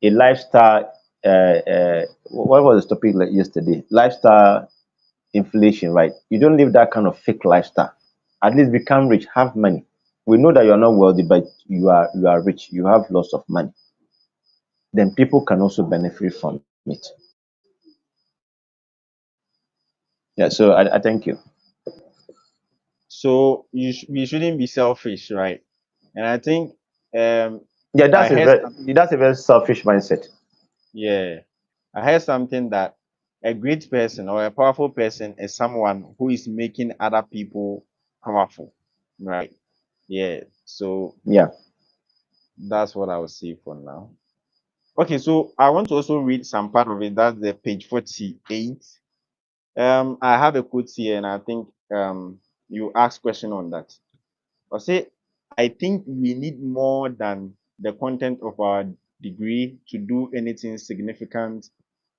Speaker 4: a lifestyle. What was the topic like yesterday? Lifestyle inflation, right? You don't live that kind of fake lifestyle. At least become rich, have money. We know that you are not wealthy, but you are rich. You have lots of money. Then people can also benefit from it. Yeah. So I thank you.
Speaker 1: So we shouldn't be selfish, right? And I think
Speaker 4: Yeah,
Speaker 1: I heard something.
Speaker 4: that's a very selfish mindset.
Speaker 1: Yeah, I heard something that a great person or a powerful person is someone who is making other people powerful, right? Yeah. So
Speaker 4: Yeah.
Speaker 1: that's what I will say for now. Okay, so I want to also read some part of it. That's the page 48. I have a quote here, and I think you ask question on that. I say I think we need more than the content of our degree to do anything significant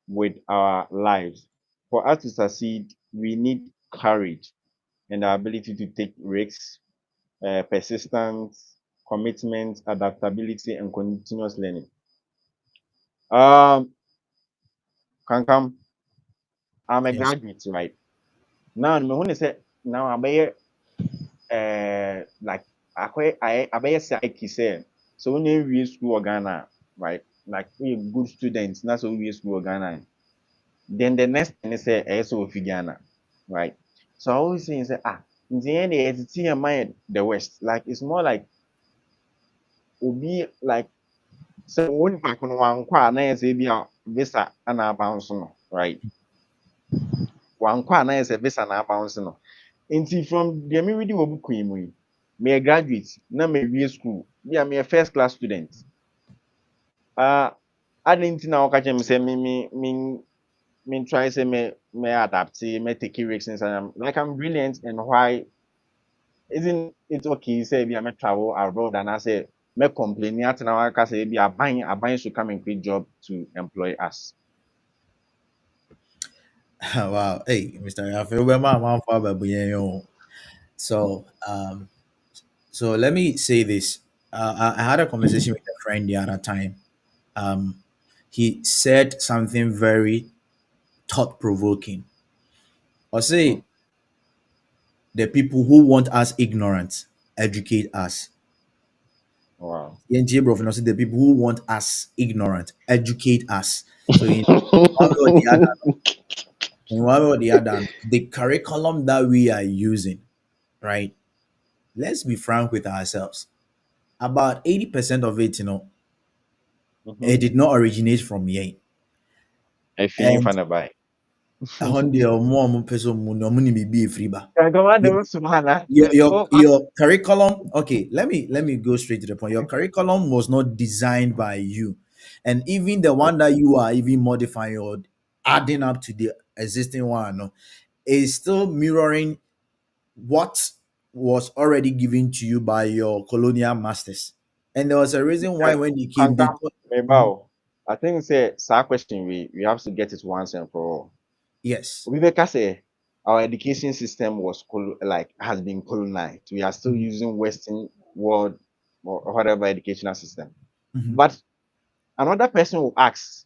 Speaker 1: with our lives. For us to succeed, we need courage and the ability to take risks, persistence, commitment, adaptability, and continuous learning. Um, Kankam, I'm a
Speaker 3: Yes.
Speaker 1: graduate, right? Now, me when say now I be like I be psyche say so when you reach school or Ghana, right? Like we good students, that's so we school or Ghana. Then the next thing is say so of Ghana, right? So I always say in the end it's your mind the West. Like it's more like obi like so when back on one kwa na say be a visa and a bounce no, right? One kwa na say visa na bounce no. Nti from the me reading wɔ book yi mu yi, meyɛ graduate na mewie school. Me a meyɛ first class student. Adɛn nti na wɔka kyerɛ me sɛ me try sɛ me adapt, me take risks and like I'm brilliant and why isn't it okay sɛ bi a me travel abroad and I say me complain atena hɔ aka sɛ bi aban should come and create job to employ us.
Speaker 3: Wow. Hey, Mr. Yafe, where my mom father be, So so let me say this. I had a conversation with a friend the other time. Um, he said something very thought provoking. Or
Speaker 1: Hmm.
Speaker 3: say the people who want us ignorant educate us.
Speaker 1: Wow.
Speaker 3: NGA bro, no, say the people who want us ignorant educate us. So in one way or the other, the curriculum that we are using, right? let's be frank with ourselves. About 80% of it,
Speaker 1: Mm-hmm.
Speaker 3: it did not originate from Yen.
Speaker 1: I feel you
Speaker 3: And
Speaker 1: fan by.
Speaker 3: on the more person no money be free ba.
Speaker 1: Come on,
Speaker 3: Your,
Speaker 1: those man.
Speaker 3: your
Speaker 1: Oh,
Speaker 3: your curriculum, okay, let me go straight to the point. Your curriculum was not designed by you. And even the one that you are even modifying or adding up to the existing one, no, is still mirroring what was already given to you by your colonial masters. And there was a reason why when they came, they
Speaker 1: Anka,
Speaker 3: thought, Mhm.
Speaker 1: mebao. I think say that question we have to get it once and for all.
Speaker 3: Yes.
Speaker 1: We make us say our education system was like has been colonized. We are still
Speaker 3: Mhm.
Speaker 1: using Western world or whatever educational system.
Speaker 3: Mhm.
Speaker 1: But another person will ask,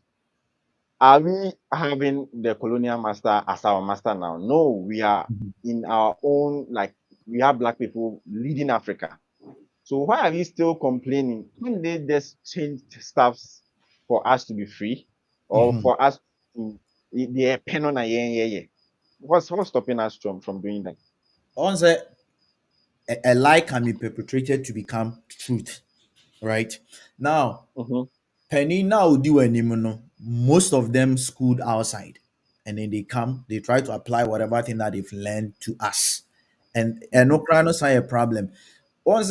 Speaker 1: are we having the colonial master as our master now? No, we are
Speaker 3: Mhm.
Speaker 1: in our own, like we have black people leading Africa. So why are we still complaining? Can they just change stuffs for us to be free, or
Speaker 3: Mhm.
Speaker 1: for us to the pen on a yeah? What's stopping us from doing that?
Speaker 3: Once a lie can be perpetrated to become truth, right? Now,
Speaker 1: Mm-hmm,
Speaker 3: Penny now do anymore. Most of them schooled outside, and then they come, they try to apply whatever thing that they've learned to us, and
Speaker 1: mm-hmm,
Speaker 3: no cry no sign a problem. Once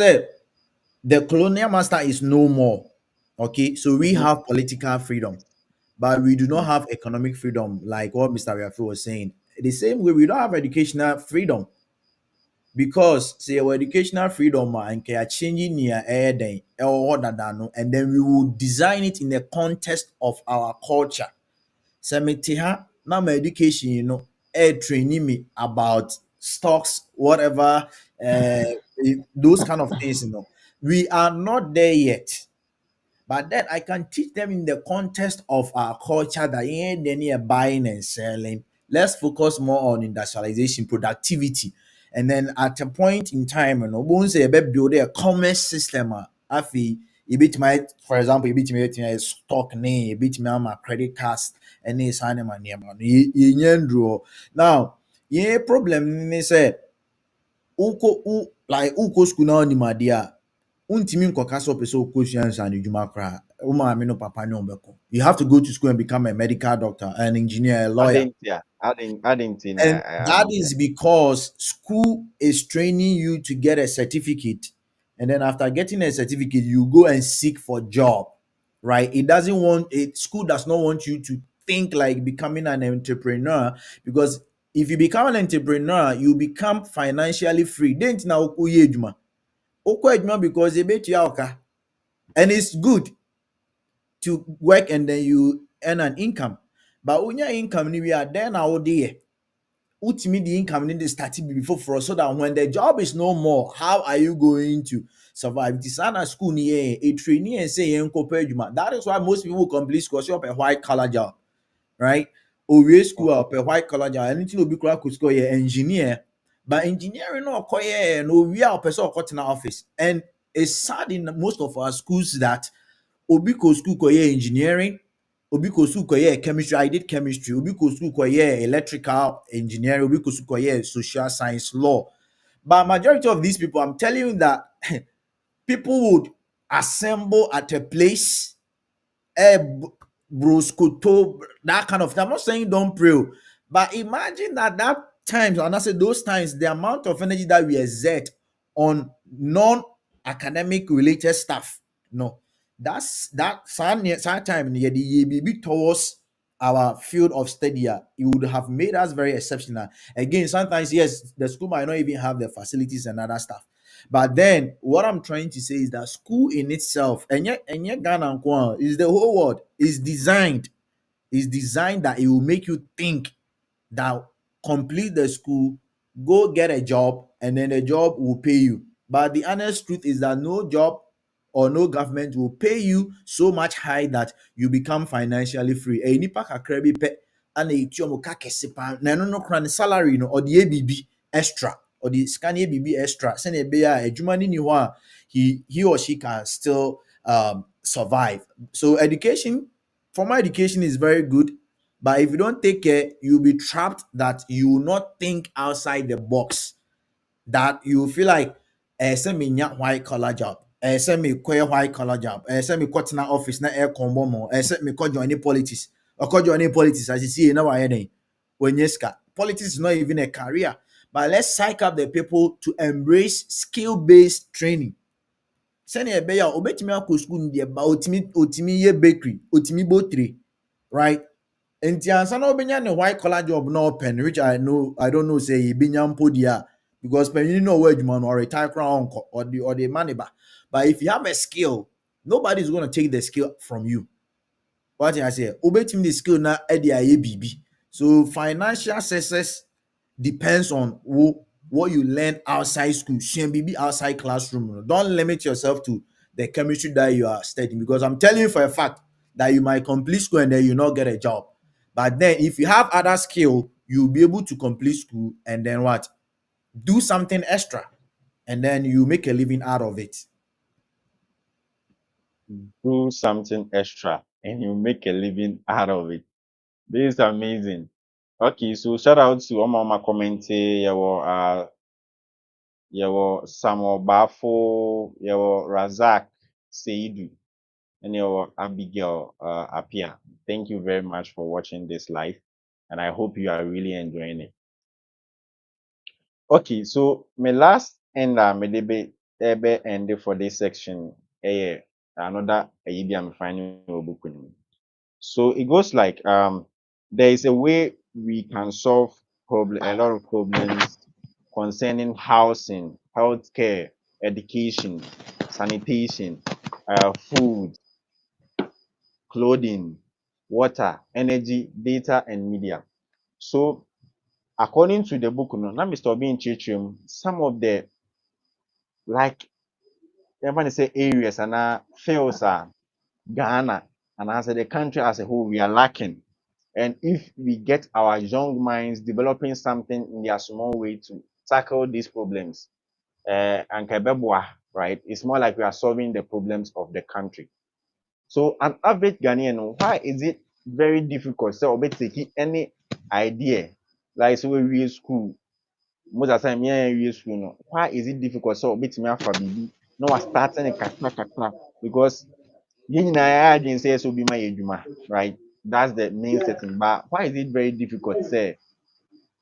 Speaker 3: the colonial master is no more, okay, so we
Speaker 1: mm-hmm,
Speaker 3: have political freedom, but we do not
Speaker 1: mm-hmm.
Speaker 3: have economic freedom, like what Mr. Rafi was saying. The same way, we don't have educational freedom because say our educational freedom and are changing near air then and then we will design it in the context of our culture. So me te ha, na my education, air training me about stocks, whatever, those kind of things, We are not there yet. But then I can teach them in the context of our culture that ain't any buying and selling. Let's focus more on industrialization, productivity. And then at a point in time, once you build a commerce system, afi, a bit my, for example, a bit my stock name, a bit my credit cards, and this animal name. Now, yeah, problem is say, like uko school now ni madia wontumi nkɔka sɛ ɔpɛ sɛ ɔkɔsua nsa no dwuma koraa wo maame no papa ne ɔbɛkɔ. You have to go to school and become a medical doctor, an engineer, a lawyer.
Speaker 1: I didn't
Speaker 3: And
Speaker 1: I
Speaker 3: that
Speaker 1: didn't
Speaker 3: is because school is training you to get a certificate. And then after getting a certificate, you go and seek for job, right? It doesn't want it, school does not want you to think like becoming an entrepreneur, because if you become an entrepreneur, you become financially free. Then now because they bet you out, and it's good to work and then you earn an income. But when your income we are then out there, ultimately the income need to start before for us so that when the job is no more, how are you going to survive? This is school near a trainee and say that is why most people complete school so a white collar job, right? Or school up a white collar job, anything will be crack could score engineer, but engineering no acquire no we are person or in office. And it's sad in most of our schools that obi kɔ school kɔyɛ engineering, obi kɔ school kɔyɛ chemistry. I did chemistry. Obi kɔ school kɔyɛ electrical engineering. Obi kɔ school kɔyɛ social science law. But majority of these people, I'm telling you that people would assemble at a place, eh, broskoto, that kind of thing. I'm not saying don't pray, but imagine that times, and I say those times, the amount of energy that we exert on non-academic related stuff. No, that some time the be towards our field of study. It would have made us very exceptional. Again, sometimes yes, the school might not even have the facilities and other stuff. But then what I'm trying to say is that school in itself, and yet Ghana and Kwan, is the whole world is designed that it will make you think that complete the school, go get a job, and then the job will pay you. But the honest truth is that no job or no government will pay you so much high that you become financially free. A nipa kakra bi pe ana etu omo ka kese pa na no no kra ne salary no or the ABB extra or the scan ABB extra. Send a be a adwuma ni ho a he or she can still survive. So education, formal education is very good, but if you don't take care, you'll be trapped that you will not think outside the box. That you feel like Say me nya white collar job. Say me queer white collar job. Say me cut na office na air combo mo. Say me call join politics. Or call join politics as you see now why then. When yeska. Politics is not even a career. But let's psych up the people to embrace skill-based training. Send a beya obetimi akọ school ndi ba otimi ye bakery, otimi botry, right? Enti ansa na obenya ne white collar job na open, which I don't know say he benya mpo dia because when you know where you man or retire crown or the money ba. But if you have a skill, nobody's going to take the skill from you. What I say, obetimi the skill na e dey aye bibi. So financial success depends on what you learn outside school. Shouldn't be outside classroom. Don't limit yourself to the chemistry that you are studying because I'm telling you for a fact that you might complete school and then you not get a job. But then if you have other skill, you'll be able to complete school and then what? Do something extra and then you make a living out of it.
Speaker 1: Do something extra and you make a living out of it. This is amazing. Okay, so shout out to Mama Commente, your Samuel Bafo, your Razak Seidu, and your Abigail Apia. Thank you very much for watching this live, and I hope you are really enjoying it. Okay, so my last end me debe ebe end for this section. Another idea I'm finding book. So it goes like there is a way we can solve a lot of problems concerning housing, healthcare, education, sanitation, food, clothing, water, energy, data, and media. So according to the book, now Mr. Obi Chichim, some of the like everyone say areas and fields are Ghana and as the country as a whole we are lacking. And if we get our young minds developing something in their small way to tackle these problems, and Kebebwa, right, it's more like we are solving the problems of the country. So an average Ghanaian, why is it very difficult? So we take any idea, like so we school, most of the time we school, no. Why is it difficult? So bit me for baby, no, I starting a kakra because you know I didn't say so be my ejuma, right? That's the main setting. But why is it very difficult? Say,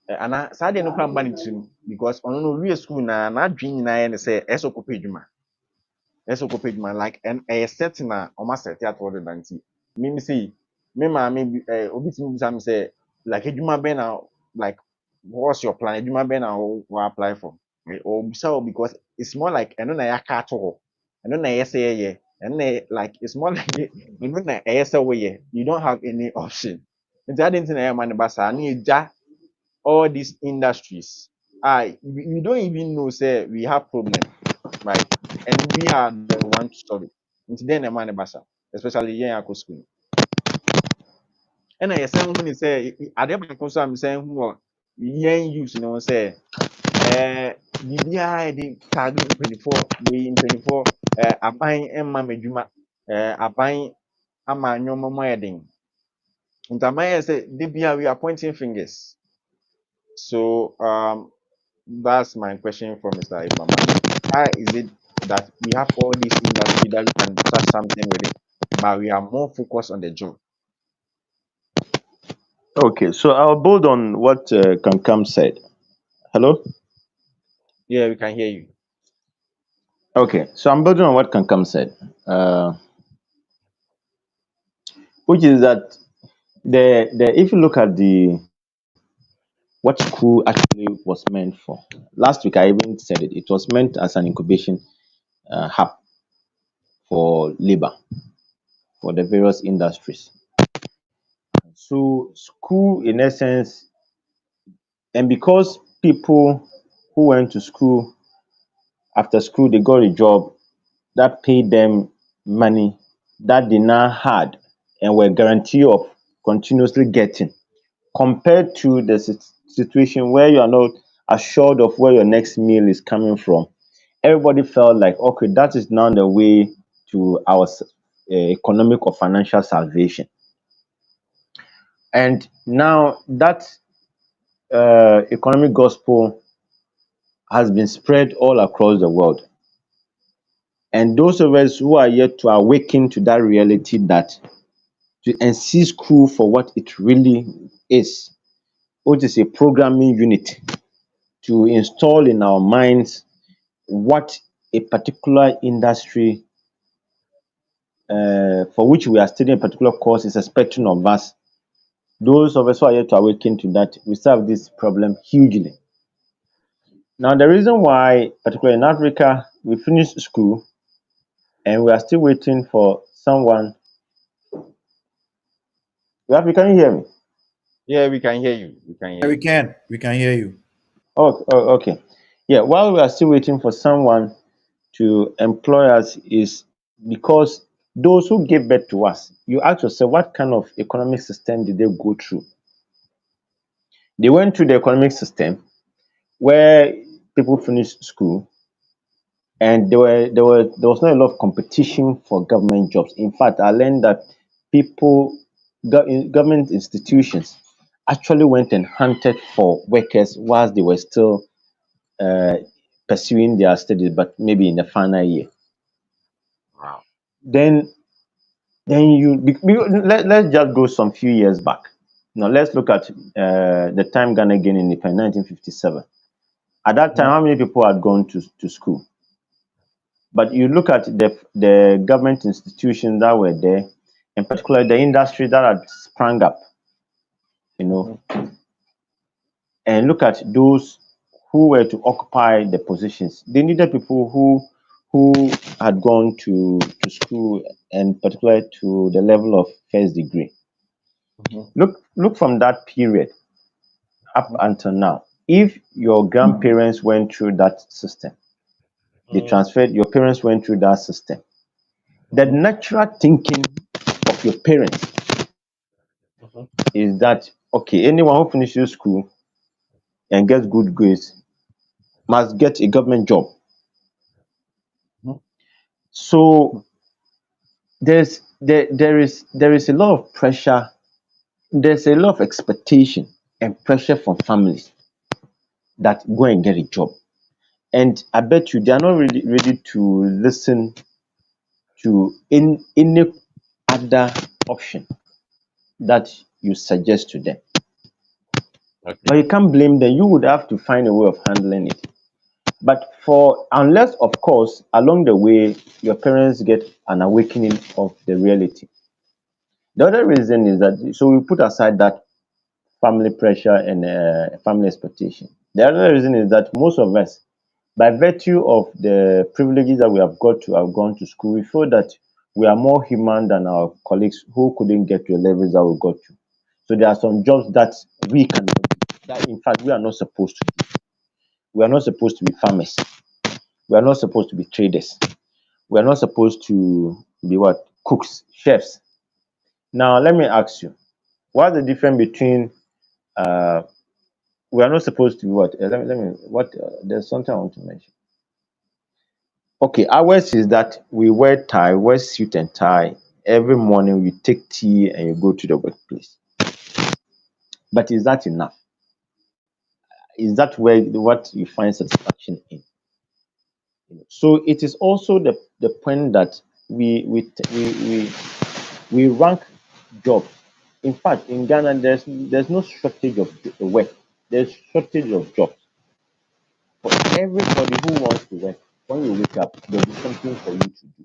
Speaker 1: and I sadly no plan banning to because on no real school na dream na and say eso ko ejuma. Eso ko ejuma like and a setting na o ma set at what the danti. Me say me ma me obi ti me sam say like ejuma ben na like what's your plan? Ejuma ben na we apply for. Or so because it's more like I know na ya ka to. I know na yes yeah. And like it's more like you know na way you don't have any option. Nti ade nti na ya man basa na eja all these industries. We don't even know say we have problem, right? And we are the one to solve it. Nti then na man basa, especially here at school. And I say when say ade ba ko so am say who yen use no say biribiara a yɛde taage mpanimfoɔ wei mpanimfoɔ aban mma m'adwuma aban ama nneɛma mu ayɛ den nti aban yɛ sɛ de bia we are pointing fingers so that's my question for Mr. Ibama. Why is it that we have all this industry that we can touch something with it but we are more focused on the job?
Speaker 4: Okay, so I'll build on what Kankam said. Hello?
Speaker 1: Yeah, we can hear you.
Speaker 4: Okay, so I'm building on what Kankam said, which is that if you look at what school actually was meant for. Last week, I even said it. It was meant as an incubation hub for labor for the various industries. So, school, in essence, and because people who went to school after school they got a job that paid them money that they now had and were guaranteed of continuously getting, compared to the situation where you are not assured of where your next meal is coming from. Everybody felt like, okay, that is now the way to our economic or financial salvation. And now that economic gospel has been spread all across the world. And those of us who are yet to awaken to that reality, that and see school for what it really is, which is a programming unit to install in our minds what a particular industry for which we are studying a particular course is expecting of us. Those of us who are yet to awaken to that, we still have this problem hugely. Now, the reason why, particularly in Africa, we finish school and we are still waiting for someone. Can you hear me?
Speaker 1: Yeah, we can hear you. We can
Speaker 3: Yeah,
Speaker 1: hear you.
Speaker 3: we can hear you.
Speaker 4: Oh, okay. Yeah, while we are still waiting for someone to employ us, is because those who gave birth to us, you ask yourself, what kind of economic system did they go through? They went through the economic system where people finished school and there was not a lot of competition for government jobs. In fact, I learned that government institutions actually went and hunted for workers whilst they were still uh, pursuing their studies, but maybe in the final year.
Speaker 1: Wow.
Speaker 4: Then let's just go some few years back. Now let's look at the time Ghana gained independence, 1957. At that time,
Speaker 1: Mhm.
Speaker 4: how many people had gone to school? But you look at the government institutions that were there, in particular the industry that had sprung up, you know,
Speaker 1: Mhm.
Speaker 4: and look at those who were to occupy the positions. They needed people who had gone to school, and particularly to the level of first degree.
Speaker 1: Mhm.
Speaker 4: Look from that period up until now. If your grandparents went through that system, they
Speaker 1: Mhm.
Speaker 4: transferred, your parents went through that system. The
Speaker 1: Mhm.
Speaker 4: natural thinking of your parents
Speaker 1: Mhm.
Speaker 4: is that, okay, anyone who finishes school and gets good grades must get a government job.
Speaker 1: Mhm.
Speaker 4: So there is a lot of pressure, there's a lot of expectation and pressure from families that go and get a job. And I bet you they are not really ready to listen to any other option that you suggest to them. But
Speaker 1: Okay.
Speaker 4: you can't blame them. You would have to find a way of handling it. But for unless, of course, along the way, your parents get an awakening of the reality. The other reason is that, so we put aside that family pressure and family expectation. The other reason is that most of us, by virtue of the privileges that we have got to have gone to school, we feel that we are more human than our colleagues who couldn't get to the levels that we got to. So there are some jobs that we cannot do, that in fact we are not supposed to do. We are not supposed to be farmers. We are not supposed to be traders. We are not supposed to be what? Cooks, chefs. Now, let me ask you, what's the difference between uh, we are not supposed to be what? There's something I want to mention. Okay, ours is that we wear suit and tie. Every morning we take tea and you go to the workplace. But is that enough? Is that where what you find satisfaction in? So it is also the point that we rank jobs. In fact, in Ghana, there's no shortage of work. There's shortage of jobs for everybody who wants to work. When you wake up, there'll be something for you to do.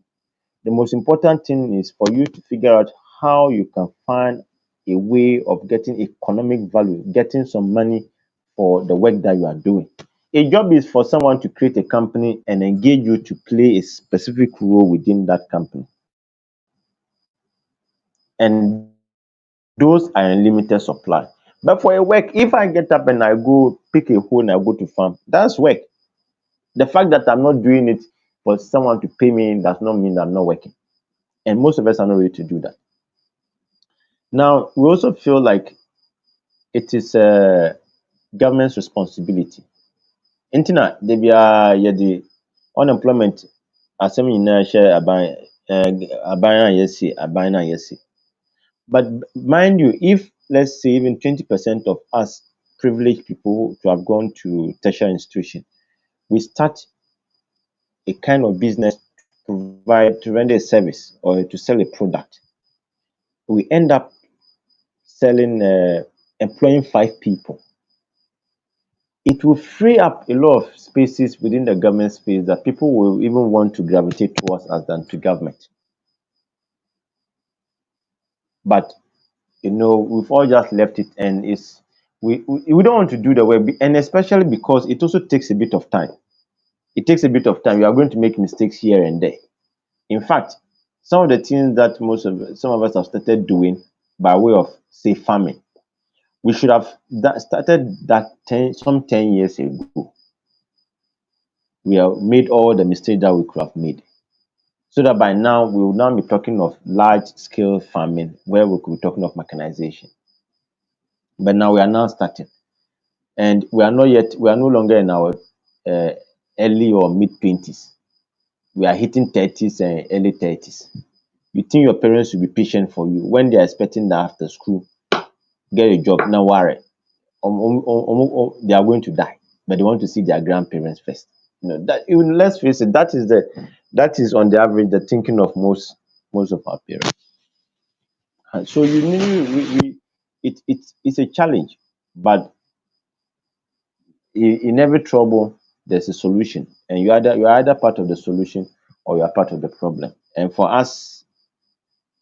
Speaker 4: The most important thing is for you to figure out how you can find a way of getting economic value, getting some money for the work that you are doing. A job is for someone to create a company and engage you to play a specific role within that company. And those are in limited supply. But for a work, if I get up and I go pick a hoe and I go to farm, that's work. The fact that I'm not doing it for someone to pay me does not mean that I'm not working. And most of us are not ready to do that. Now, we also feel like it is a government's responsibility. Nti na da biara yɛde unemployment asɛm nyinaa hyɛ aban a yɛsi. But mind you, if let's say even 20% of us privileged people to have gone to tertiary institution, we start a kind of business to provide, to render a service or to sell a product, we end up selling, employing 5 people. It will free up a lot of spaces within the government space that people will even want to gravitate towards us than to government. But we've all just left it, and we don't want to do the work, and especially because it also takes a bit of time. It takes a bit of time. You are going to make mistakes here and there. In fact, some of the things that some of us have started doing by way of, say, farming, we should have started that 10 years ago. We have made all the mistakes that we could have made, so that by now we will now be talking of large scale farming where we could be talking of mechanization. But now we are now starting, and we are no longer in our uh, early or mid 20s. We are hitting 30s and early 30s. You think your parents will be patient for you when they are expecting that after school, get a job, no worry. They are going to die, but they want to see their grandparents first. That, even, let's face it, that is on the average the thinking of most of our parents. And so you need it's a challenge, but in every trouble there's a solution, and you're either part of the solution or you are part of the problem. And for us,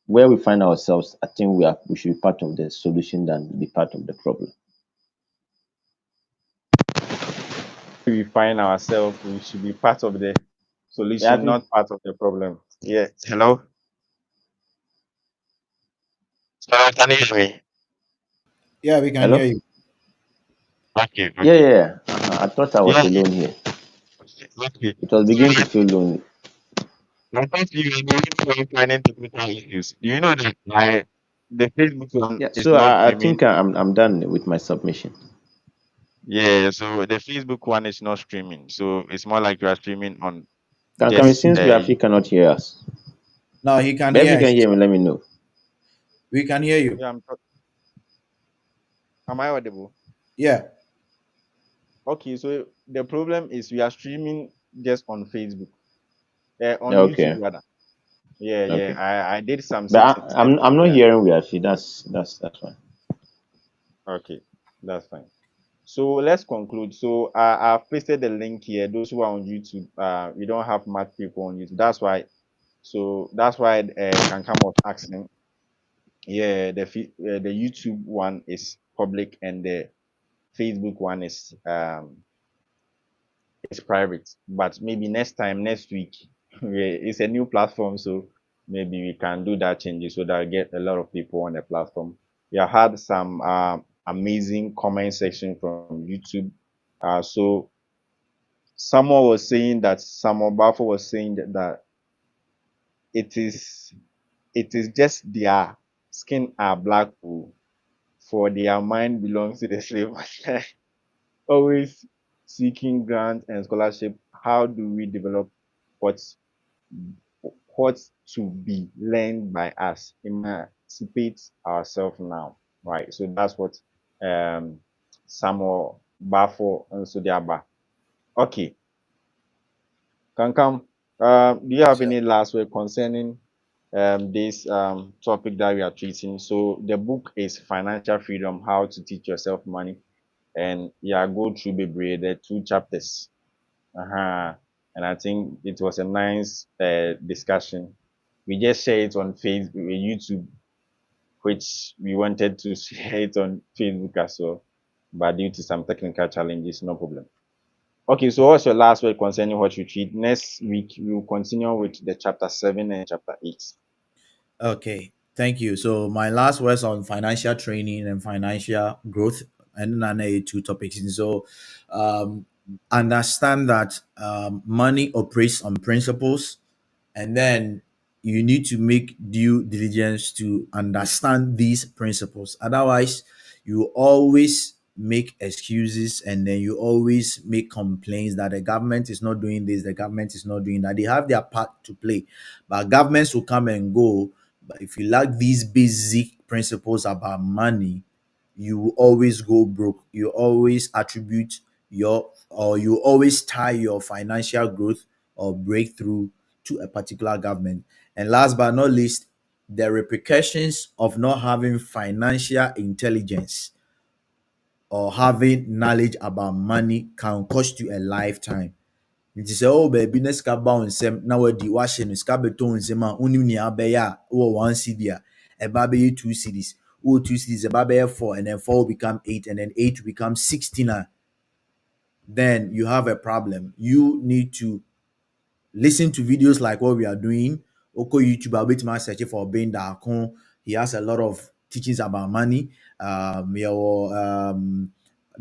Speaker 4: where we find ourselves, I think we should be part of the solution than be part of the problem.
Speaker 1: We find ourselves, we should be part of the
Speaker 4: Yeah, I
Speaker 1: solution,
Speaker 4: think.
Speaker 1: not part of the problem. Yeah. Hello? Hello, can you hear me?
Speaker 3: Yeah, we can hear
Speaker 4: Hello.
Speaker 3: you.
Speaker 1: Okay,
Speaker 4: Yeah,
Speaker 1: okay.
Speaker 4: yeah, yeah. I thought I was
Speaker 1: Yeah,
Speaker 4: alone here.
Speaker 1: okay.
Speaker 4: It was
Speaker 1: So
Speaker 4: beginning to feel lonely.
Speaker 1: I thought you were the one finding technical issues. Do you know that the Facebook one
Speaker 4: Yeah,
Speaker 1: is
Speaker 4: so
Speaker 1: not
Speaker 4: I
Speaker 1: streaming?
Speaker 4: think I'm done with my submission.
Speaker 1: Yeah, so the Facebook one is not streaming. So it's more like you are streaming on
Speaker 4: Can we,
Speaker 1: just
Speaker 4: since Rafi cannot hear us,
Speaker 3: No, he can
Speaker 4: but if you
Speaker 3: hear
Speaker 4: can
Speaker 3: us.
Speaker 4: hear me, let me know.
Speaker 3: We can hear you.
Speaker 1: yeah, am I audible?
Speaker 3: Yeah.
Speaker 1: Okay, so the problem is we are streaming just on Facebook, on YouTube
Speaker 4: Okay,
Speaker 1: rather. Yeah, yeah.
Speaker 4: okay.
Speaker 1: I did some
Speaker 4: But I'm
Speaker 1: settings
Speaker 4: not
Speaker 1: there.
Speaker 4: hearing Rafi. That's fine.
Speaker 1: Okay, that's fine. So let's conclude. So I've pasted the link here. Those who are on YouTube, we don't have much people on YouTube. That's why. So that's why can come up asking. Yeah, the YouTube one is public and the Facebook one is private. But maybe next time, next week, yeah, it's a new platform, so maybe we can do that changes so that we get a lot of people on the platform. We have had some amazing comment section from YouTube. So someone was saying that someone Buffo was saying that it is it is just their skin are black wool, for their mind belongs to the slave master. Always seeking grants and scholarship. How do we develop what what to be learned by us? Emancipate ourselves now. Right. So that's what um Samuel Bafo and Sudiaba. Okay. Kankam, do you have
Speaker 3: So,
Speaker 1: any last word concerning this topic that we are treating? So the book is Financial Freedom: How to Teach Yourself Money, and yeah, go through the 2 chapters. Uh-huh. And I think it was a nice discussion. We just share it on Facebook, YouTube, which we wanted to share it on Facebook as well, but due to some technical challenges, no problem. Okay, so what's your last word concerning what you treat? Next week we will continue with the chapter 7 and chapter 8.
Speaker 3: okay. Thank you. So my last words on financial training and financial growth, and then I two topics. And so, um, understand that money operates on principles, and then you need to make due diligence to understand these principles. Otherwise, you always make excuses, and then you always make complaints that the government is not doing this, the government is not doing that. They have their part to play, but governments will come and go. But if you lack these basic principles about money, you will always go broke. You always attribute you always tie your financial growth or breakthrough to a particular government. And last but not least, the repercussions of not having financial intelligence or having knowledge about money can cost you a lifetime. Nti sɛ ɔwɔ baabi na sika ba wo nsɛm na wadi wahyɛ no sika bɛtɔ wo nsɛm a wonim nea abɛyɛ a wowɔ 1 cedi a ɛba bɛyɛ 2 cedis, wowɔ 2 cedis ɛba bɛyɛ 4, and then 4 will become 8, and then 8 will become 16 a, then you have a problem. You need to listen to videos like what we are doing. Oko YouTube, I'll be to my search for Ben Dakon. He has a lot of teachings about money.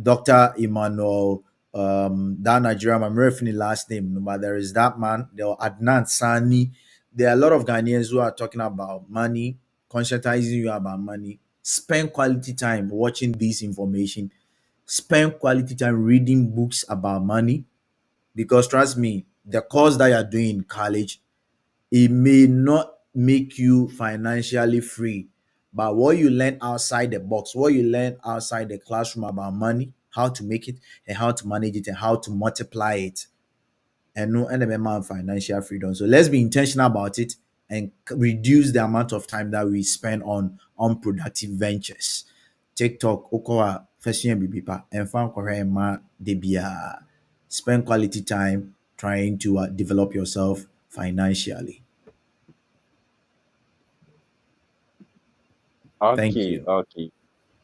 Speaker 3: Dr. Emmanuel, that Nigerian, I'm referring last name, no, but there is that man, there are Adnan Sani. There are a lot of Ghanaians who are talking about money, conscientizing you about money. Spend quality time watching this information. Spend quality time reading books about money, because trust me, the course that you're doing in college, it may not make you financially free, but what you learn outside the box, what you learn outside the classroom about money, how to make it and how to manage it and how to multiply it, and no and amount of financial freedom. So let's be intentional about it and reduce the amount of time that we spend on unproductive ventures. TikTok, Okoa, fashion bibi pa, and fan ma debia. Spend quality time trying to develop yourself financially. Thank
Speaker 1: Okay,
Speaker 3: you.
Speaker 1: okay.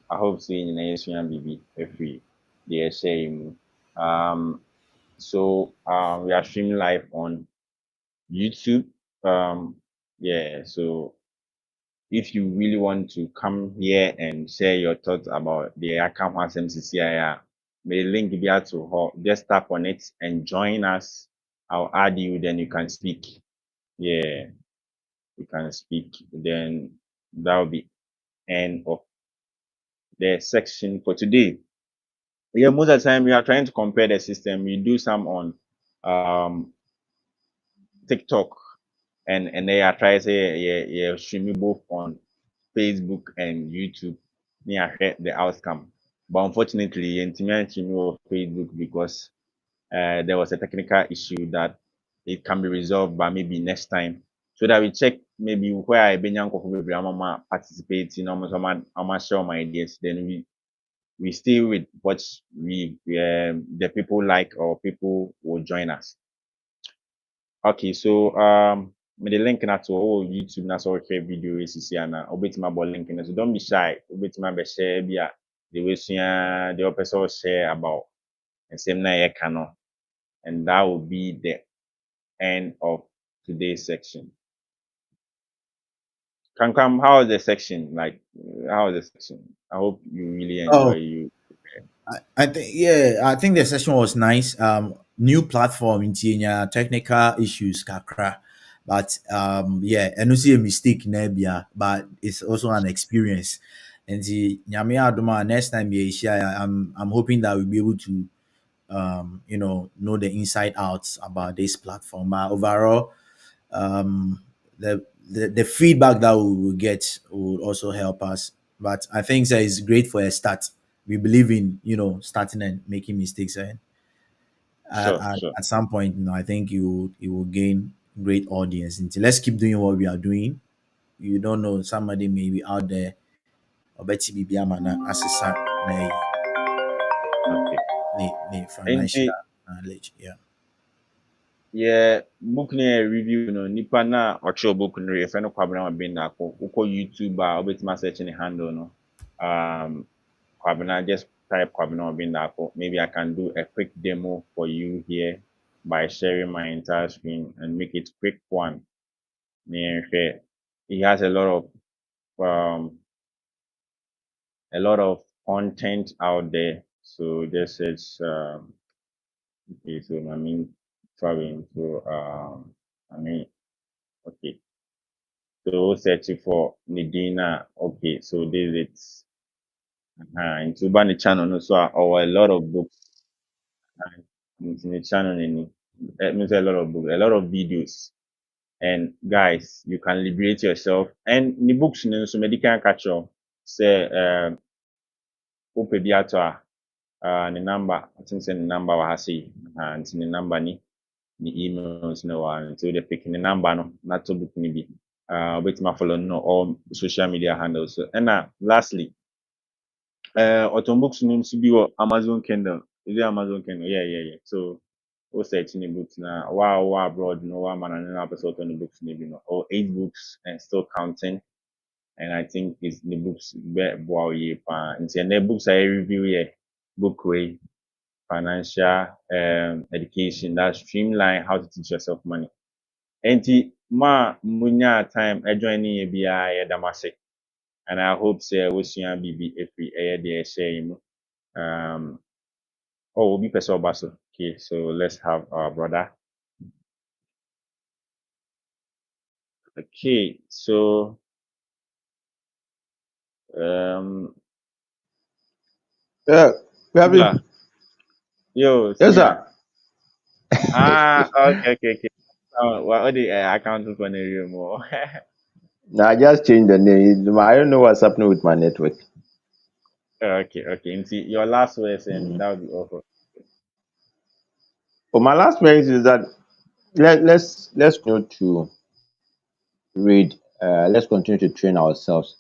Speaker 1: I hope seeing in ASUN BB every the same. So we are streaming live on YouTube. Yeah, so if you really want to come here and share your thoughts about the account MCCIR, may link be out to her. Just tap on it and join us. I'll add you, then you can speak. Yeah, you can speak. Then that will be end of the section for today. Yeah, most of the time we are trying to compare the system. We do some on um TikTok, and they are trying to say yeah streaming both on Facebook and YouTube. Yeah, the outcome. But unfortunately, intimately of Facebook because there was a technical issue that it can be resolved by maybe next time. So that we check maybe where I been young maybe I'm participating, I'm share my ideas. Then we stay with what the people like or people will join us. Okay, so with the link na to YouTube na so share video is here na obetima about link na so don't be shy. Obetima be share bia the way the person share about the same na ye no, and that will be the end of today's section. Kankam, how is the section? Like, how is the section? I hope you really enjoy
Speaker 3: Oh,
Speaker 1: you.
Speaker 3: I think the session was nice. New platform into technical issues kakra, but yeah, and you see a mistake nebia, but it's also an experience. And the nyame adoma next time you share, I'm hoping that we'll be able to know the inside outs about this platform. But overall, um, the feedback that we will get will also help us. But I think that is great for a start. We believe in starting and making mistakes, and
Speaker 1: Sure, sure.
Speaker 3: at some point, I think you will gain great audience. And let's keep doing what we are doing. You don't know, somebody may be out there. Obeti bibi ama na asesa na
Speaker 1: Okay. And
Speaker 3: financial knowledge. Yeah.
Speaker 1: yeah, book na review no nipa na ɔkyerɛ book no yɛfrɛ no Kwabena Wabenda wokɔ YouTube a wobɛtumi search ne handle no. Kwabena, just type Kwabena Wabenda. Maybe I can do a quick demo for you here by sharing my entire screen and make it quick one. Yeah, he has a lot of content out there. So this is okay. So I mean, traveling. So I mean, okay. So searching for Medina. Okay, so this is into Bani channel. No, so a lot of books. Into the channel, it means a lot of books, a lot of videos. And guys, you can liberate yourself. And the books, so medical catch up. Say, open ne number, I think say ne number wɔ ha sei. Nti ne number ni ne emails no wɔ ha. Nti wode pick ne number no na to book no bi. Wobɛtumi follow no all social media handles. So ɛna lastly, ɔtɔn books no nso bi wɔ Amazon Kindle. Is it Amazon Kindle? Yeah. So wo search ne books na wa abroad no wa man na na person ɔtɔn ne books no bi no. Or 8 books and still counting. And I think it's the books wow ye pa. And the books I review here, book way, financial education, that streamline how to teach yourself money. And munya time I join a BI damase. And I hope say we see BB if we there share we'll be person basso. Okay, so let's have our brother. Okay, so
Speaker 4: Yeah, we have
Speaker 1: Sula,
Speaker 4: it.
Speaker 1: yo,
Speaker 4: Yes,
Speaker 1: Sia.
Speaker 4: sir.
Speaker 1: Okay. What the accounting for the room?
Speaker 4: Now I just changed the name. I don't know what's happening with my network.
Speaker 1: Okay. And see your last words, and
Speaker 4: Mm.
Speaker 1: that would be awful.
Speaker 4: But my last message is that let's continue to read. Let's continue to train ourselves.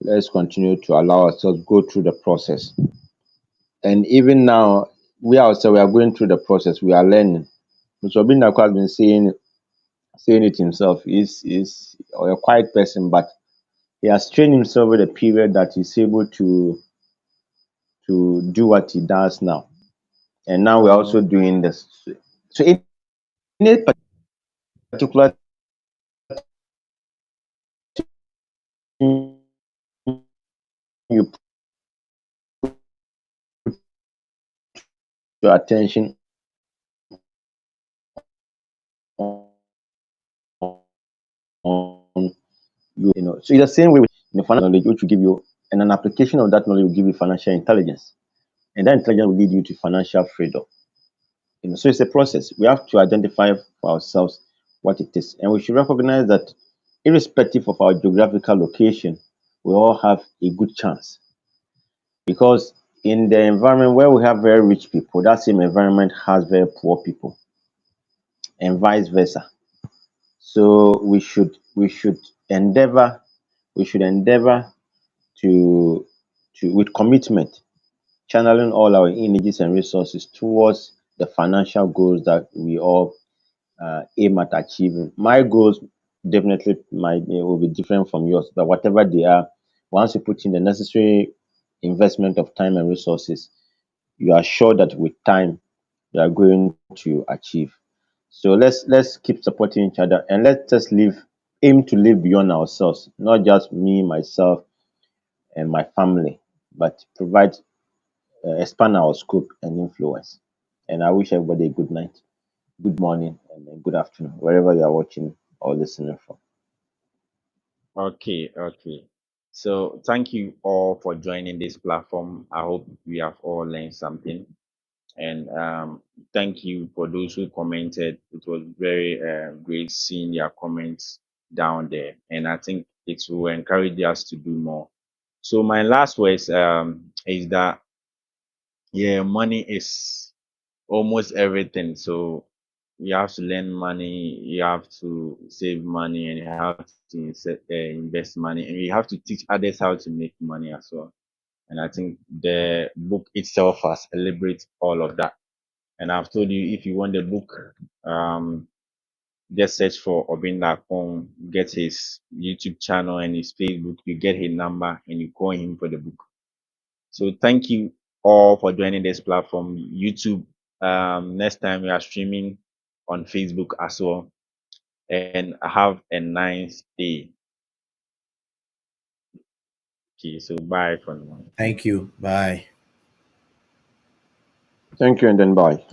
Speaker 4: Let's continue to allow ourselves go through the process. And even now, we ourselves we are going through the process. We are learning. So Binako has been saying it himself. Is a quiet person, but he has trained himself with a period that he's able to do what he does now. And now we're also doing this. So in any particular thing you put your attention on, you know. So it's the same way with financial knowledge, which will give you, and an application of that knowledge will give you financial intelligence, and that intelligence will lead you to financial freedom. You know, so it's a process. We have to identify for ourselves what it is, and we should recognize that, irrespective of our geographical location, we all have a good chance, because in the environment where we have very rich people, that same environment has very poor people, and vice versa. So we should endeavor we should endeavor to with commitment, channeling all our energies and resources towards the financial goals that we all aim at achieving. My goals definitely will be different from yours, but whatever they are, once you put in the necessary investment of time and resources, you are sure that with time you are going to achieve. So let's keep supporting each other, and let's just aim to live beyond ourselves, not just me, myself, and my family, but expand our scope and influence. And I wish everybody a good night, good morning, and a good afternoon, wherever you are watching or listening from.
Speaker 1: Okay. So thank you all for joining this platform. I hope we have all learned something. And thank you for those who commented. It was very great seeing your comments down there. And I think it will encourage us to do more. So my last words is that yeah, money is almost everything. So you have to learn money, you have to save money, and you have to invest money, and you have to teach others how to make money as well. And I think the book itself has elaborated all of that. And I've told you if you want the book, um, just search for Obinda Kong, get his YouTube channel and his Facebook, you get his number and you call him for the book. So thank you all for joining this platform. YouTube. Next time we are streaming on Facebook as well. And have a nice day. Okay, so bye for now.
Speaker 3: Thank you. Bye.
Speaker 4: Thank you, and then bye.